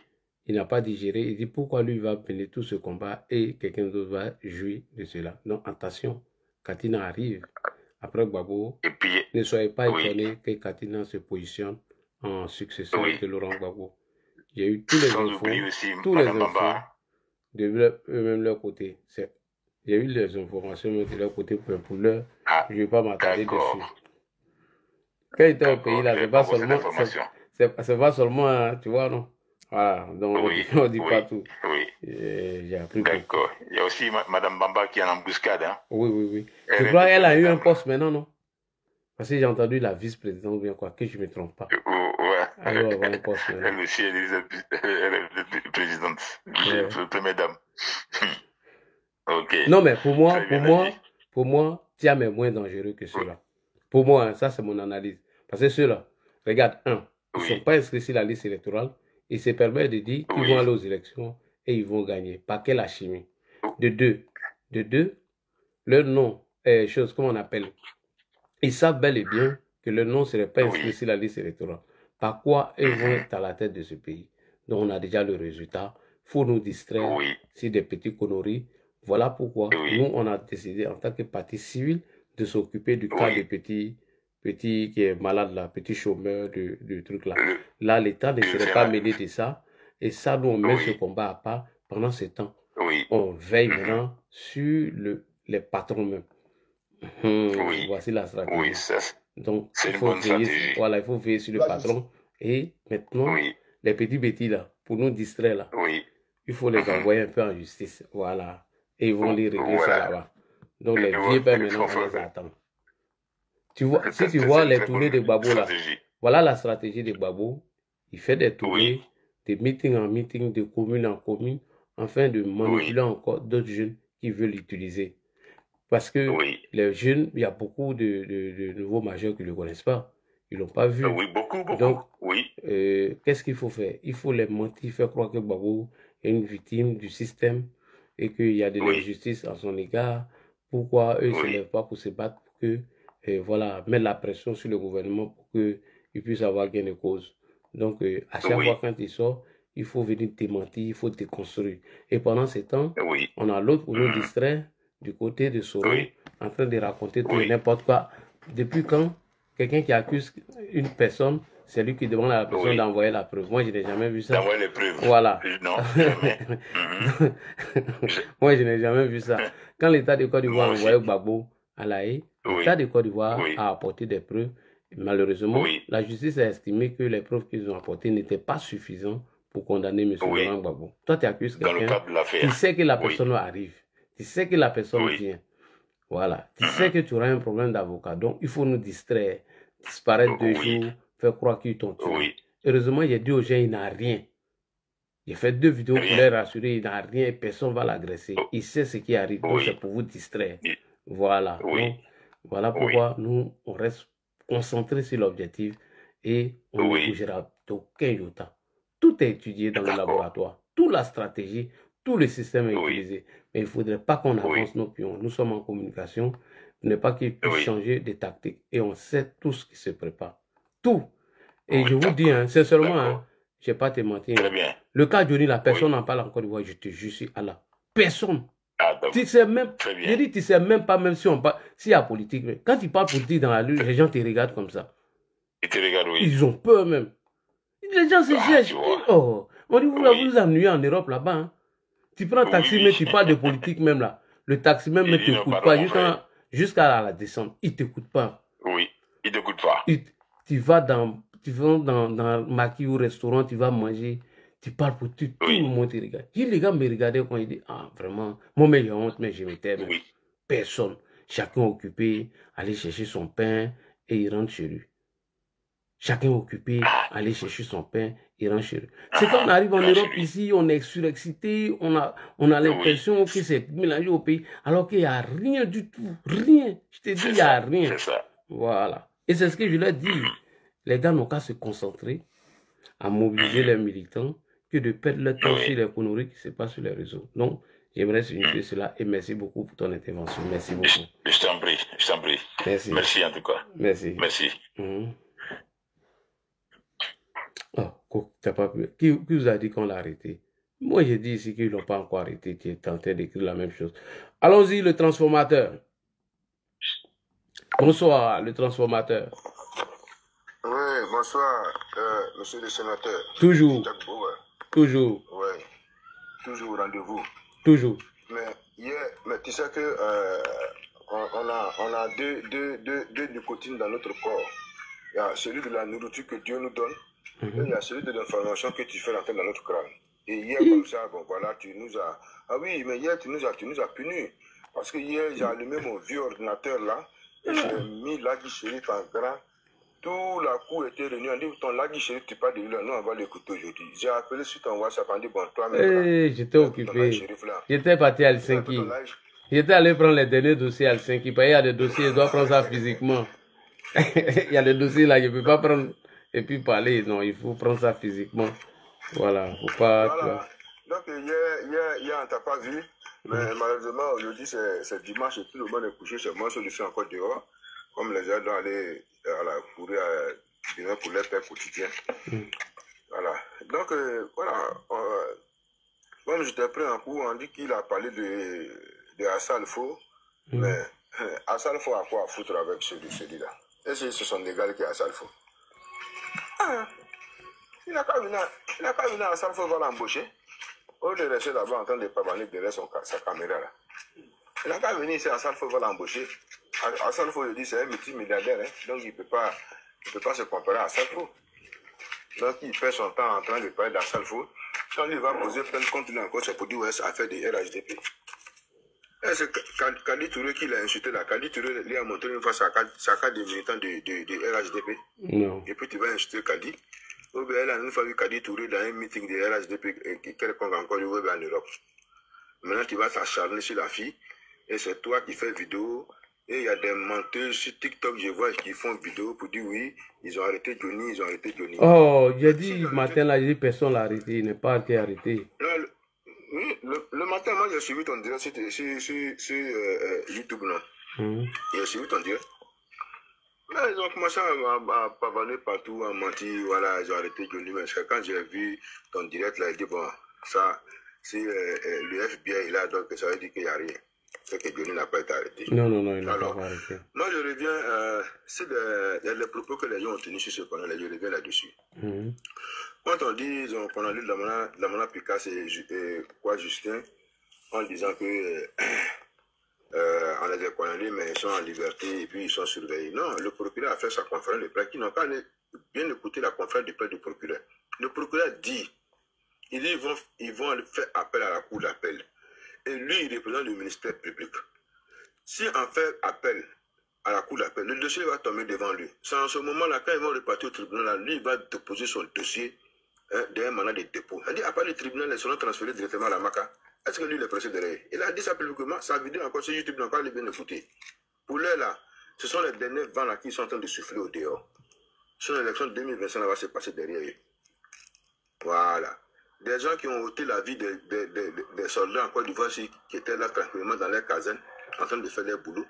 il n'a pas digéré. Il dit pourquoi lui va mener tout ce combat et quelqu'un d'autre va jouir de cela. Donc attention, Katina arrive après Gbagbo.
Et puis,
ne soyez pas étonnés que Katina se positionne en successeur de Laurent Gbagbo. Il y a eu tous les infos, de eux-mêmes leur côté. Il y a eu les informations de leur côté pour l'heure. Je ne vais pas m'attarder dessus. Quand il était au pays, là, c'est pas seulement, tu vois, non? Voilà, donc on dit pas tout. J'ai appris.
D'accord. Il y a aussi Madame Bamba qui est en embuscade. Hein?
Oui. Je crois qu'elle a eu un poste maintenant, non? Parce que j'ai entendu la vice-présidente ou bien quoi, que je ne me trompe pas. Elle va avoir un poste maintenant.
Elle aussi, elle est présidente, première dame. Ok.
Non, mais pour moi, Thiam est moins dangereux que ceux-là. Pour moi, hein, ça c'est mon analyse. Parce que ceux-là, regarde, ils ne sont pas inscrits sur la liste électorale. Ils se permettent de dire qu'ils vont aller aux élections et ils vont gagner. Pas quelle chimie. De deux, leur nom est chose, comment on appelle. Ils savent bel et bien que leur nom ne serait pas inscrit sur la liste électorale. Par quoi ils vont être à la tête de ce pays. Donc on a déjà le résultat. faut nous distraire sur des petits conneries. Voilà pourquoi nous, on a décidé en tant que parti civil de s'occuper du cas des petits qui est malade là, petit chômeur du truc là. Là, l'État ne serait pas mêlé de ça. Et ça, nous, on met ce combat à part pendant ce temps. On veille maintenant sur les patrons même. Voici la stratégie. Donc, il faut veiller, voilà, il faut veiller sur le patron. Et maintenant, les petits bêtis là, pour nous distraire là, il faut les envoyer un peu en justice. Voilà. Et ils vont les régler ça là-bas. Donc, les vieux pères maintenant, on les attend. Tu vois, si tu vois les tournées de Gbagbo là, voilà la stratégie de Gbagbo. Il fait des tournées, de meeting en meeting, de commune en commune, afin de manipuler encore d'autres jeunes qui veulent l'utiliser. Parce que les jeunes, il y a beaucoup de nouveaux majeurs qui ne le connaissent pas. Ils ne l'ont pas vu.
Beaucoup.
Donc, qu'est-ce qu'il faut faire? Il faut les mentir, faire croire que Gbagbo est une victime du système et qu'il y a de l'injustice à son égard. Pourquoi eux ne se lèvent pas pour se battre, pour que, voilà, mettre la pression sur le gouvernement pour qu'il puisse avoir gain de cause. Donc, à chaque fois quand il sort, il faut venir démentir, il faut déconstruire. Et pendant ce temps, on a l'autre pour nous distraire du côté de Soro, en train de raconter tout et n'importe quoi. Depuis quand quelqu'un qui accuse une personne, c'est lui qui demande à la personne d'envoyer la preuve. Moi, je n'ai jamais vu ça.
D'envoyer les preuves.
Voilà.
Non, jamais.
Moi, je n'ai jamais vu ça. Quand l'État de Côte d'Ivoire a envoyé Gbagbo à La Haye, l'État de Côte d'Ivoire a apporté des preuves. Malheureusement, la justice a estimé que les preuves qu'ils ont apportées n'étaient pas suffisantes pour condamner M. Laurent Gbagbo. Toi, tu accuses quelqu'un, tu sais que la personne arrive, tu sais que la personne vient. Voilà. Tu sais que tu auras un problème d'avocat. Donc, il faut nous distraire, disparaître 2 jours, faire croire qu'ils t'ont tué. Heureusement, j'ai dit aux gens, il n'a rien. J'ai fait 2 vidéos pour les rassurer, il n'a rien, personne ne va l'agresser. Il sait ce qui arrive, donc c'est pour vous distraire. Voilà. Donc, voilà pourquoi nous, on reste concentrés sur l'objectif et on ne bougera d'aucun iota. Tout est étudié dans le laboratoire. Toute la stratégie, tout le système est utilisé. Mais il ne faudrait pas qu'on avance nos pions. Nous sommes en communication. Il ne pas qu'ils puissent changer de tactique. Et on sait tout ce qui se prépare. Tout. Et je vous dis, hein, sincèrement, hein, je ne vais pas te mentir. Hein. Le cas de Johnny, la personne n'en parle encore. Je te jure sur Allah. Personne. Tu sais même, je dis, tu sais même pas, même si on parle, s'il y a politique. Mais quand tu parles politique dans la rue, les gens te regardent comme ça.
Ils te regardent,
Ils ont peur même. Les gens se cherchent. Oh, on dit, vous vous ennuyez en Europe là-bas. Hein. Tu prends un taxi, mais tu parles de politique même là. Le taxi même ne t'écoute pas jusqu'à la descente. Il ne t'écoute pas.
Oui, il ne t'écoute pas.
Tu vas dans Maki ou restaurant, tu vas manger. Tu parles pour tout le monde te regarde. Les gars me regardaient quand ils disent, ah vraiment, moi mais j'ai honte, mais je m'étais même. Personne. Chacun occupé, aller chercher son pain et il rentre chez lui. Chacun occupé, aller chercher son pain, il rentre chez lui. C'est quand on arrive en Europe ici, on est surexcité, on a l'impression que c'est mélangé au pays, alors qu'il n'y a rien du tout. Rien. Je te dis, il n'y a rien.
C'est ça.
Voilà. Et c'est ce que je leur dis. Les gars n'ont qu'à se concentrer à mobiliser les militants que de perdre le temps sur les conneries qui se passent sur les réseaux. Donc, j'aimerais signifier cela et merci beaucoup pour ton intervention. Merci beaucoup.
Je t'en prie, je t'en prie.
Merci.
Merci en tout cas.
Merci.
Merci.
Oh, t'as pas pu. Qui vous a dit qu'on l'a arrêté? Moi, j'ai dit ici qu'ils ne l'ont pas encore arrêté. Tu es tenté d'écrire la même chose. Allons-y, le transformateur. Bonsoir, le transformateur.
Oui, bonsoir, monsieur le sénateur.
Toujours. Toujours.
Oui, toujours au rendez-vous.
Toujours.
Mais tu sais que on a deux nicotines dans notre corps. Il y a celui de la nourriture que Dieu nous donne et il y a celui de l'information que tu fais rentrer dans notre crâne. Et hier, comme ça, bon voilà, tu nous as... Ah oui, mais hier, tu nous as punis. Parce que hier, j'ai allumé mon vieux ordinateur là et j'ai mis Lagui Chérif en grand. Tout la cour était réunie. On dit, ton Lagui Chérif, tu parles de lui là. Nous, on va l'écouter aujourd'hui. J'ai appelé sur ton WhatsApp. On dit, bon, toi-même.
J'étais occupé. J'étais parti à Helsinki. J'étais allé prendre les derniers dossiers à Helsinki. Il y a des dossiers, je dois prendre ça physiquement. Il y a des dossiers là, je ne peux pas prendre et puis parler. Non, il faut prendre ça physiquement. Voilà, il ne faut pas.
Voilà. Donc, hier, on ne t'a pas vu. Mais malheureusement, aujourd'hui, c'est dimanche et tout le monde est couché. C'est moi seul ici encore dehors. Comme les gens doivent aller à la courir à pour leur père quotidien. Voilà. Donc, voilà. comme je t'ai pris un coup, on dit qu'il a parlé de Assalfo, mais Assalfo a quoi à foutre avec celui-là? Est-ce que ce sont des gars qui Assalfo? Ah, il n'a qu'à venir à Assalfo, va l'embaucher. Au lieu de rester là-bas en train de pavaner derrière sa caméra là. Il n'a qu'à venir ici à Assalfo, va l'embaucher. Assalfo, je dis, c'est un multimilliardaire, hein, donc il ne peut pas se comparer à Assalfo. Donc il fait son temps en train de parler d'Assalfo. Quand il va poser plein de comptes encore, c'est pour dire ouais, ça a fait des RHDP. Et c'est Kadi Touré qui l'a insulté là. Kadi Touré lui a montré une fois sa carte de militant de RHDP.
Non.
Et puis tu vas insulter Kadi. Ou bien elle a une fois vu Kadi Touré dans un meeting de RHDP quelconque encore en Europe. Maintenant tu vas s'acharner sur la fille. Et c'est toi qui fais vidéo. Et il y a des menteurs sur TikTok, je vois, qui font vidéo pour dire oui, ils ont arrêté Johnny, ils ont arrêté Johnny.
Oh, j'ai dit matin là, j'ai dit personne l'a arrêté, il n'est pas été arrêté.
Oui, le matin, moi j'ai suivi ton direct sur YouTube, non? J'ai suivi ton direct. Mais ils ont commencé à pavaner partout, à mentir, voilà, ils ont arrêté Johnny. Mais quand j'ai vu ton direct là, j'ai dit bon, ça, si le FBI est là, donc ça veut dire qu'il n'y a rien. C'est que Johnny n'a pas été arrêté.
Non, il n'a pas arrêté.
Moi, je reviens sur les propos que les gens ont tenus sur ce panel, je reviens là-dessus. Quand on dit qu'on a lu Damana Picasse et Justin, en disant que on les a condamnés, mais ils sont en liberté et puis ils sont surveillés. Non, le procureur a fait sa conférence de presse, qui n'ont qu'à bien écouter la conférence de presse du procureur. Le procureur dit, ils vont faire appel à la cour d'appel. Et lui, il représente le ministère public. Si on fait appel à la cour d'appel, le dossier va tomber devant lui. C'est en ce moment-là, quand ils vont repartir au tribunal, lui, il va déposer son dossier d'un mandat de dépôt. Il dit, après le tribunal, ils seront transférés directement à la MACA. Est-ce que lui, il est pressé derrière? Il a dit ça publiquement, sa vidéo encore sur YouTube, n'ont pas bien écouté. Pour l'heure, là, ce sont les derniers vents là qui sont en train de souffler au dehors. Sur l'élection de 2025, ça va se passer derrière eux. Voilà. Des gens qui ont ôté la vie des soldats en Côte d'Ivoire qui étaient là tranquillement dans leur caserne, en train de faire leur boulot.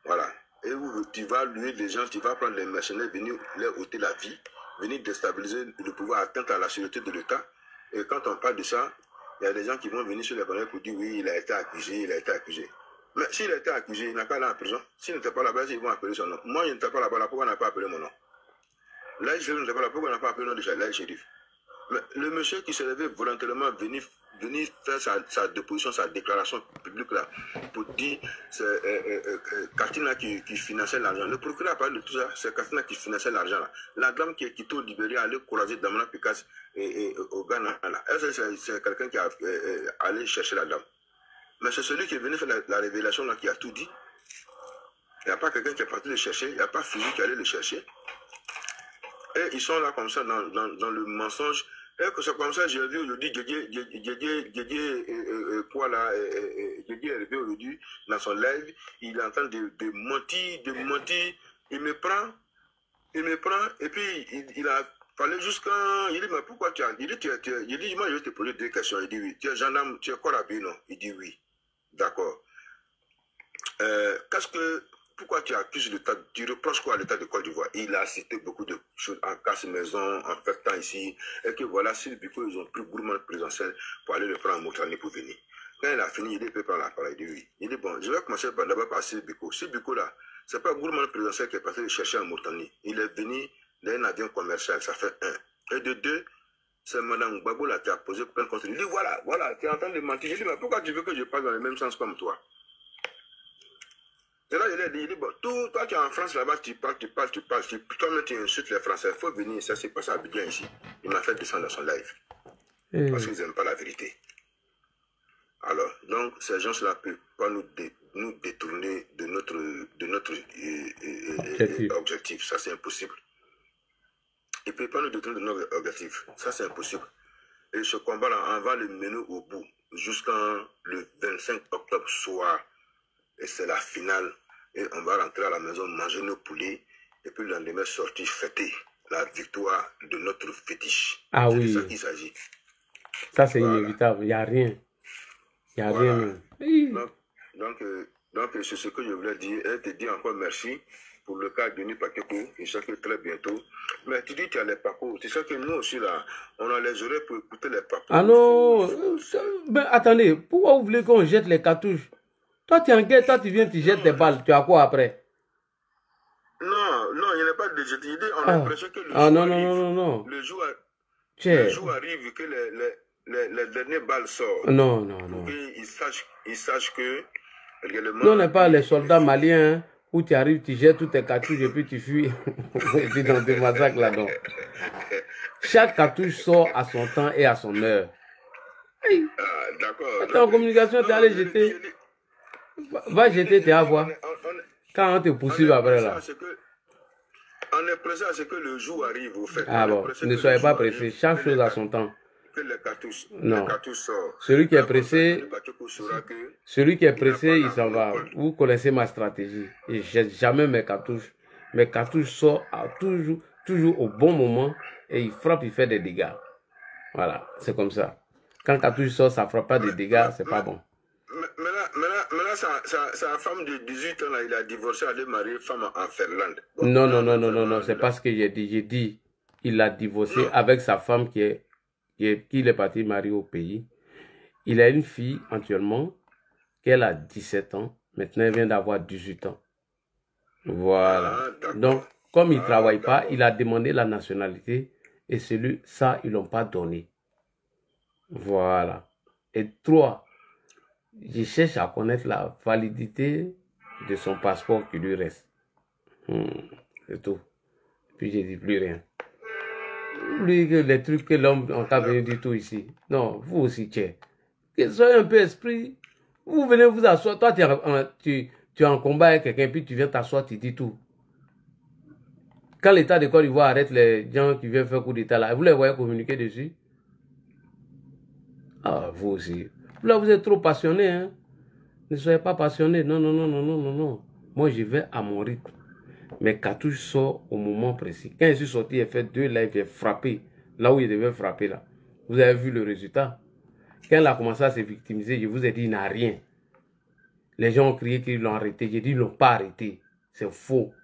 Voilà. Et où tu vas louer des gens, tu vas prendre les mercenaires, venir leur ôter la vie, venir déstabiliser le pouvoir, atteindre à la sûreté de l'État. Et quand on parle de ça, il y a des gens qui vont venir sur les panneaux pour dire oui, il a été accusé, il a été accusé. Mais s'il a été accusé, il n'a pas aller en prison. S'il n'était pas là-bas, ils vont appeler son nom. Moi, je n'étais pas là-bas, pourquoi on n'a pas appelé mon nom? Là, je n'étais pas là, pourquoi on n'a pas appelé le nom de Là, shérif. Mais le monsieur qui s'est levé volontairement venir faire sa déposition, sa déclaration publique là, pour dire c'est Katina qui finançait l'argent. Le procureur a parlé de tout ça, c'est Katina qui finançait l'argent là. La dame qui est quittée au Libéria allait croiser Damana Picasse et au Ghana là. C'est quelqu'un qui a allé chercher la dame. Mais c'est celui qui est venu faire la révélation là qui a tout dit. Il n'y a pas quelqu'un qui est parti le chercher, il n'y a pas Fusil qui allait le chercher. Et ils sont là comme ça dans le mensonge. Et que c'est comme ça, j'ai vu aujourd'hui Didier Hervé aujourd'hui dans son live, il est en train de mentir, il me prend, et puis il a parlé jusqu'à, il dit mais pourquoi tu as, il dit moi je vais te poser deux questions, il dit oui, tu es gendarme, tu es corabé, non? Il dit oui, d'accord. Pourquoi tu accuses l'État, tu reproches quoi à l'État de Côte d'Ivoire? Il a cité beaucoup de choses en casse-maison, en fait ici, et que voilà, si Biko, ils ont pris gourmand présidentiel pour aller le prendre en Moutani pour venir. Quand il a fini, il peut prendre la parole, il dit oui. Il dit bon, je vais commencer d'abord par Biko. Biko là, c'est pas gourmand présidentiel qui est parti le chercher en Moutani. Il est venu d'un avion commercial, ça fait un. Et de deux, c'est Mme Gbagbo là qui a posé plein de contre. Il dit voilà, tu es en train de mentir. Je dis mais pourquoi tu veux que je parle dans le même sens comme toi? Et là, il dit, bon, toi, tu es en France là-bas, tu parles. Toi-même, tu insultes les Français. Il faut venir, ça s'est passé à Abidjan ici. Il m'a fait descendre dans son live. Parce qu'ils n'aiment pas la vérité. Alors, donc, ces gens-là ne peuvent pas nous détourner de notre objectif. Ça, c'est impossible. Ils ne peuvent pas nous détourner de notre objectif. Ça, c'est impossible. Et ce combat-là, on va le mener au bout jusqu'en le 25 octobre soir. Et c'est la finale. Et on va rentrer à la maison, manger nos poulets. Et puis le lendemain, sortir, fêter la victoire de notre fétiche.
Ah oui.
C'est de ça qu'il s'agit.
Ça, c'est inévitable. Il n'y a rien. Il n'y a rien.
Donc, c'est ce que je voulais dire. Et te dire encore merci pour le cas de Denis Pakeko, je sais que très bientôt. Mais tu dis que tu as les parcours. Tu sais que nous aussi, là, on a les oreilles pour écouter les parcours.
Ah non, ben attendez, pourquoi vous voulez qu'on jette les cartouches? Toi, tu es en guerre, toi, tu viens, tu jettes tes balles. Tu as quoi après?
Non, il n'y a pas de jeter. On a l'impression que le jour arrive, que les dernières balles sortent.
Non.
Ils sachent que...
Nous, on n'est pas les soldats maliens, hein, où tu arrives, tu jettes toutes tes cartouches et puis tu fuis. Et puis dans tes massacres là-dedans. Chaque cartouche sort à son temps et à son heure. Hey.
D'accord.
Attends, en communication, tu es allé jeter. Va jeter tes avoirs. Quand on te poursuit après là.
On est pressé à ce que le jour arrive, au fait.
Ah bon, ne soyez pas pressé. Chaque chose à son temps.
Que les cartouches sortent.
Celui qui est pressé, il s'en va. Vous connaissez ma stratégie. Et je jamais mes cartouches. Mes cartouches sortent toujours au bon moment et il frappe, il fait des dégâts. Voilà, c'est comme ça. Quand cartouche sort, ça ne fera pas de dégâts, c'est pas bon.
Maintenant, sa femme de 18 ans, là, il a divorcé, elle est mariée femme en Finlande.
Non, c'est pas ce que j'ai dit. J'ai dit, il a divorcé avec sa femme qui est parti marier au pays. Il a une fille actuellement, qu'elle a 17 ans. Maintenant, elle vient d'avoir 18 ans. Voilà. Donc, comme il ne travaille pas, il a demandé la nationalité et ça, ils ne l'ont pas donné. Voilà. Et 3, je cherche à connaître la validité de son passeport qui lui reste. C'est tout. Puis je ne dis plus rien. Lui, les trucs que l'homme n'a pas venu du tout ici. Non, vous aussi, tiens. Soyez un peu esprit. Vous venez vous asseoir. Toi, tu es en combat avec quelqu'un, puis tu viens t'asseoir, tu dis tout. Quand l'État de Côte d'Ivoire arrête les gens qui viennent faire coup d'État là, vous les voyez communiquer dessus? Ah, vous aussi. Là, vous êtes trop passionné, hein? Ne soyez pas passionné. Non. Moi, je vais à mon rythme. Mes cartouches sortent au moment précis. Quand je suis sorti, il a fait 2 lives, il a frappé. Là où il devait frapper, là. Vous avez vu le résultat. Quand il a commencé à se victimiser, je vous ai dit, il n'a rien. Les gens ont crié qu'ils l'ont arrêté. J'ai dit, ils ne l'ont pas arrêté. C'est faux.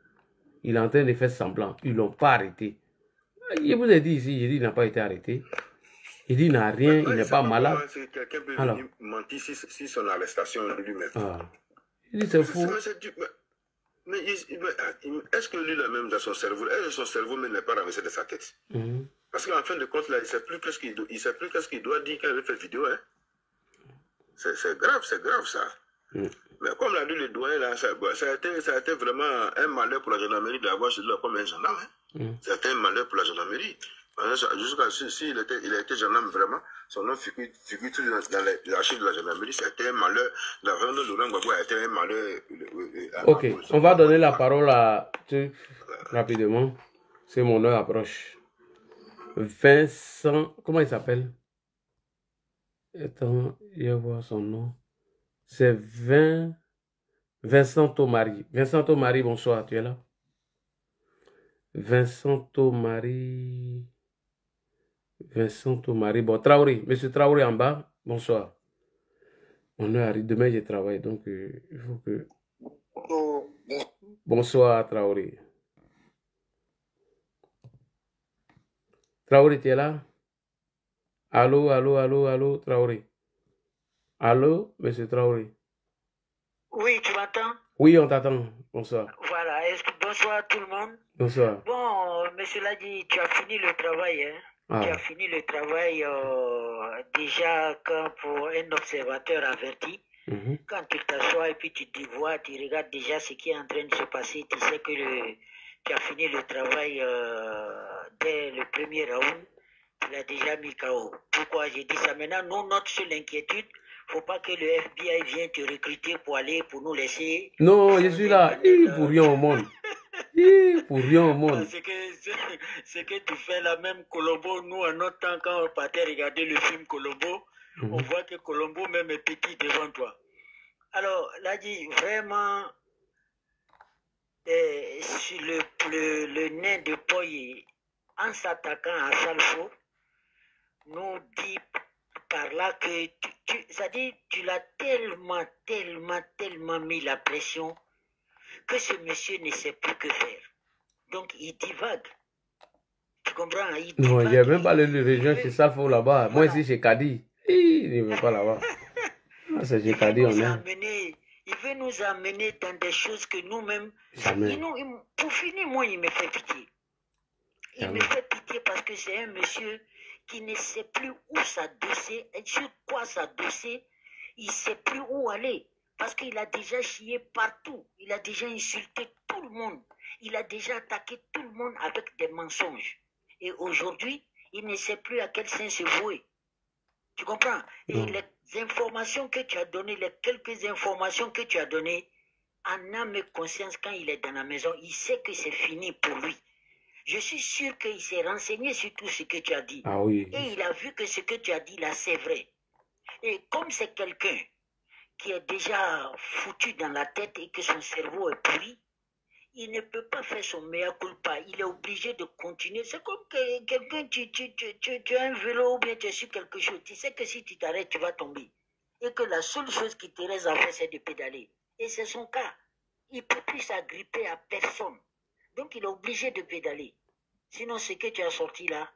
Il est en train de faire semblant. Ils ne l'ont pas arrêté. Je vous ai dit ici, j'ai dit, il n'a pas été arrêté. Il dit, il n'a rien, il n'est pas malade.
Quelqu'un peut venir mentir si son arrestation lui-même.
Il dit, c'est faux.
Mais est-ce que lui, même dans son cerveau, est-ce que son cerveau même n'est pas ramassé de sa tête? Parce qu'en fin de compte, là, il ne sait plus qu'est-ce qu'il doit dire quand il fait vidéo. Hein? C'est grave ça. Mais comme l'a dit le doyen, là, ça a été vraiment un malheur pour la gendarmerie d'avoir celui-là comme un gendarme. C'était un malheur pour la gendarmerie. Jusqu'à s'il a été gendarme vraiment, son nom figure dans les archives de la gendarmerie, c'était un malheur. D'avoir Laurent Gbagbo a été un malheur.
Ok, on va donner la parole à rapidement. C'est mon heure approche. Vincent, comment il s'appelle? Attends, je vais voir son nom. C'est Vincent Tomari. Vincent Tomari, bonsoir, tu es là? Vincent Tomari. Bon, Traoré, monsieur Traoré en bas, bonsoir. On est arrivé, demain je travaille, donc il faut que... Bonsoir Traoré. Traoré, tu es là? Allô, Traoré. Allô, monsieur Traoré.
Oui, tu m'entends?
Oui, on t'attend. Bonsoir.
Voilà, bonsoir à tout le monde.
Bonsoir.
Bon, monsieur l'a dit, tu as fini le travail, hein? Tu as fini le travail déjà quand pour un observateur averti. Quand tu t'assois et puis tu te vois, tu regardes déjà ce qui est en train de se passer, tu sais que tu as fini le travail dès le premier round, tu l'as déjà mis KO. Pourquoi j'ai dit ça? Maintenant, nous, notre seule inquiétude, faut pas que le FBI vienne te recruter pour nous laisser.
Non, je suis là, pour rien au monde. Pour rien au monde.
C'est que tu fais la même Colombo. Nous, en notre temps, quand on partait regarder le film Colombo, on voit que Colombo même est petit devant toi. Alors, là, dit vraiment, sur le nain de Poye, en s'attaquant à Salfo, nous dit par là que ça dit, tu l'as tellement mis la pression que ce monsieur ne sait plus que faire. Donc, il divague. Tu comprends?
Non, il n'y a même pas les régions chez Salfo là-bas. Voilà. Moi, ici, chez Kadi. Il ne veut pas là-bas. C'est chez Kadi, on est.
Il veut nous amener dans des choses que nous-mêmes... Pour finir, moi, il me fait pitié. Il me fait pitié parce que c'est un monsieur qui ne sait plus où s'adosser, et sur quoi s'adosser. Il ne sait plus où aller. Parce qu'il a déjà chié partout. Il a déjà insulté tout le monde. Il a déjà attaqué tout le monde avec des mensonges. Et aujourd'hui, il ne sait plus à quel sein se vouer. Tu comprends? Et les informations que tu as données, les quelques informations que tu as données, en âme et conscience, quand il est dans la maison, il sait que c'est fini pour lui. Je suis sûr qu'il s'est renseigné sur tout ce que tu as dit.
Ah oui.
Et il a vu que ce que tu as dit là, c'est vrai. Et comme c'est quelqu'un qui est déjà foutu dans la tête et que son cerveau est pourri, il ne peut pas faire son mea culpa. Il est obligé de continuer. C'est comme que quelqu'un, tu as un vélo ou bien tu es sur quelque chose. Tu sais que si tu t'arrêtes, tu vas tomber. Et que la seule chose qui te reste à faire, c'est de pédaler. Et c'est son cas. Il ne peut plus s'agripper à personne. Donc il est obligé de pédaler. Sinon, ce que tu as sorti là,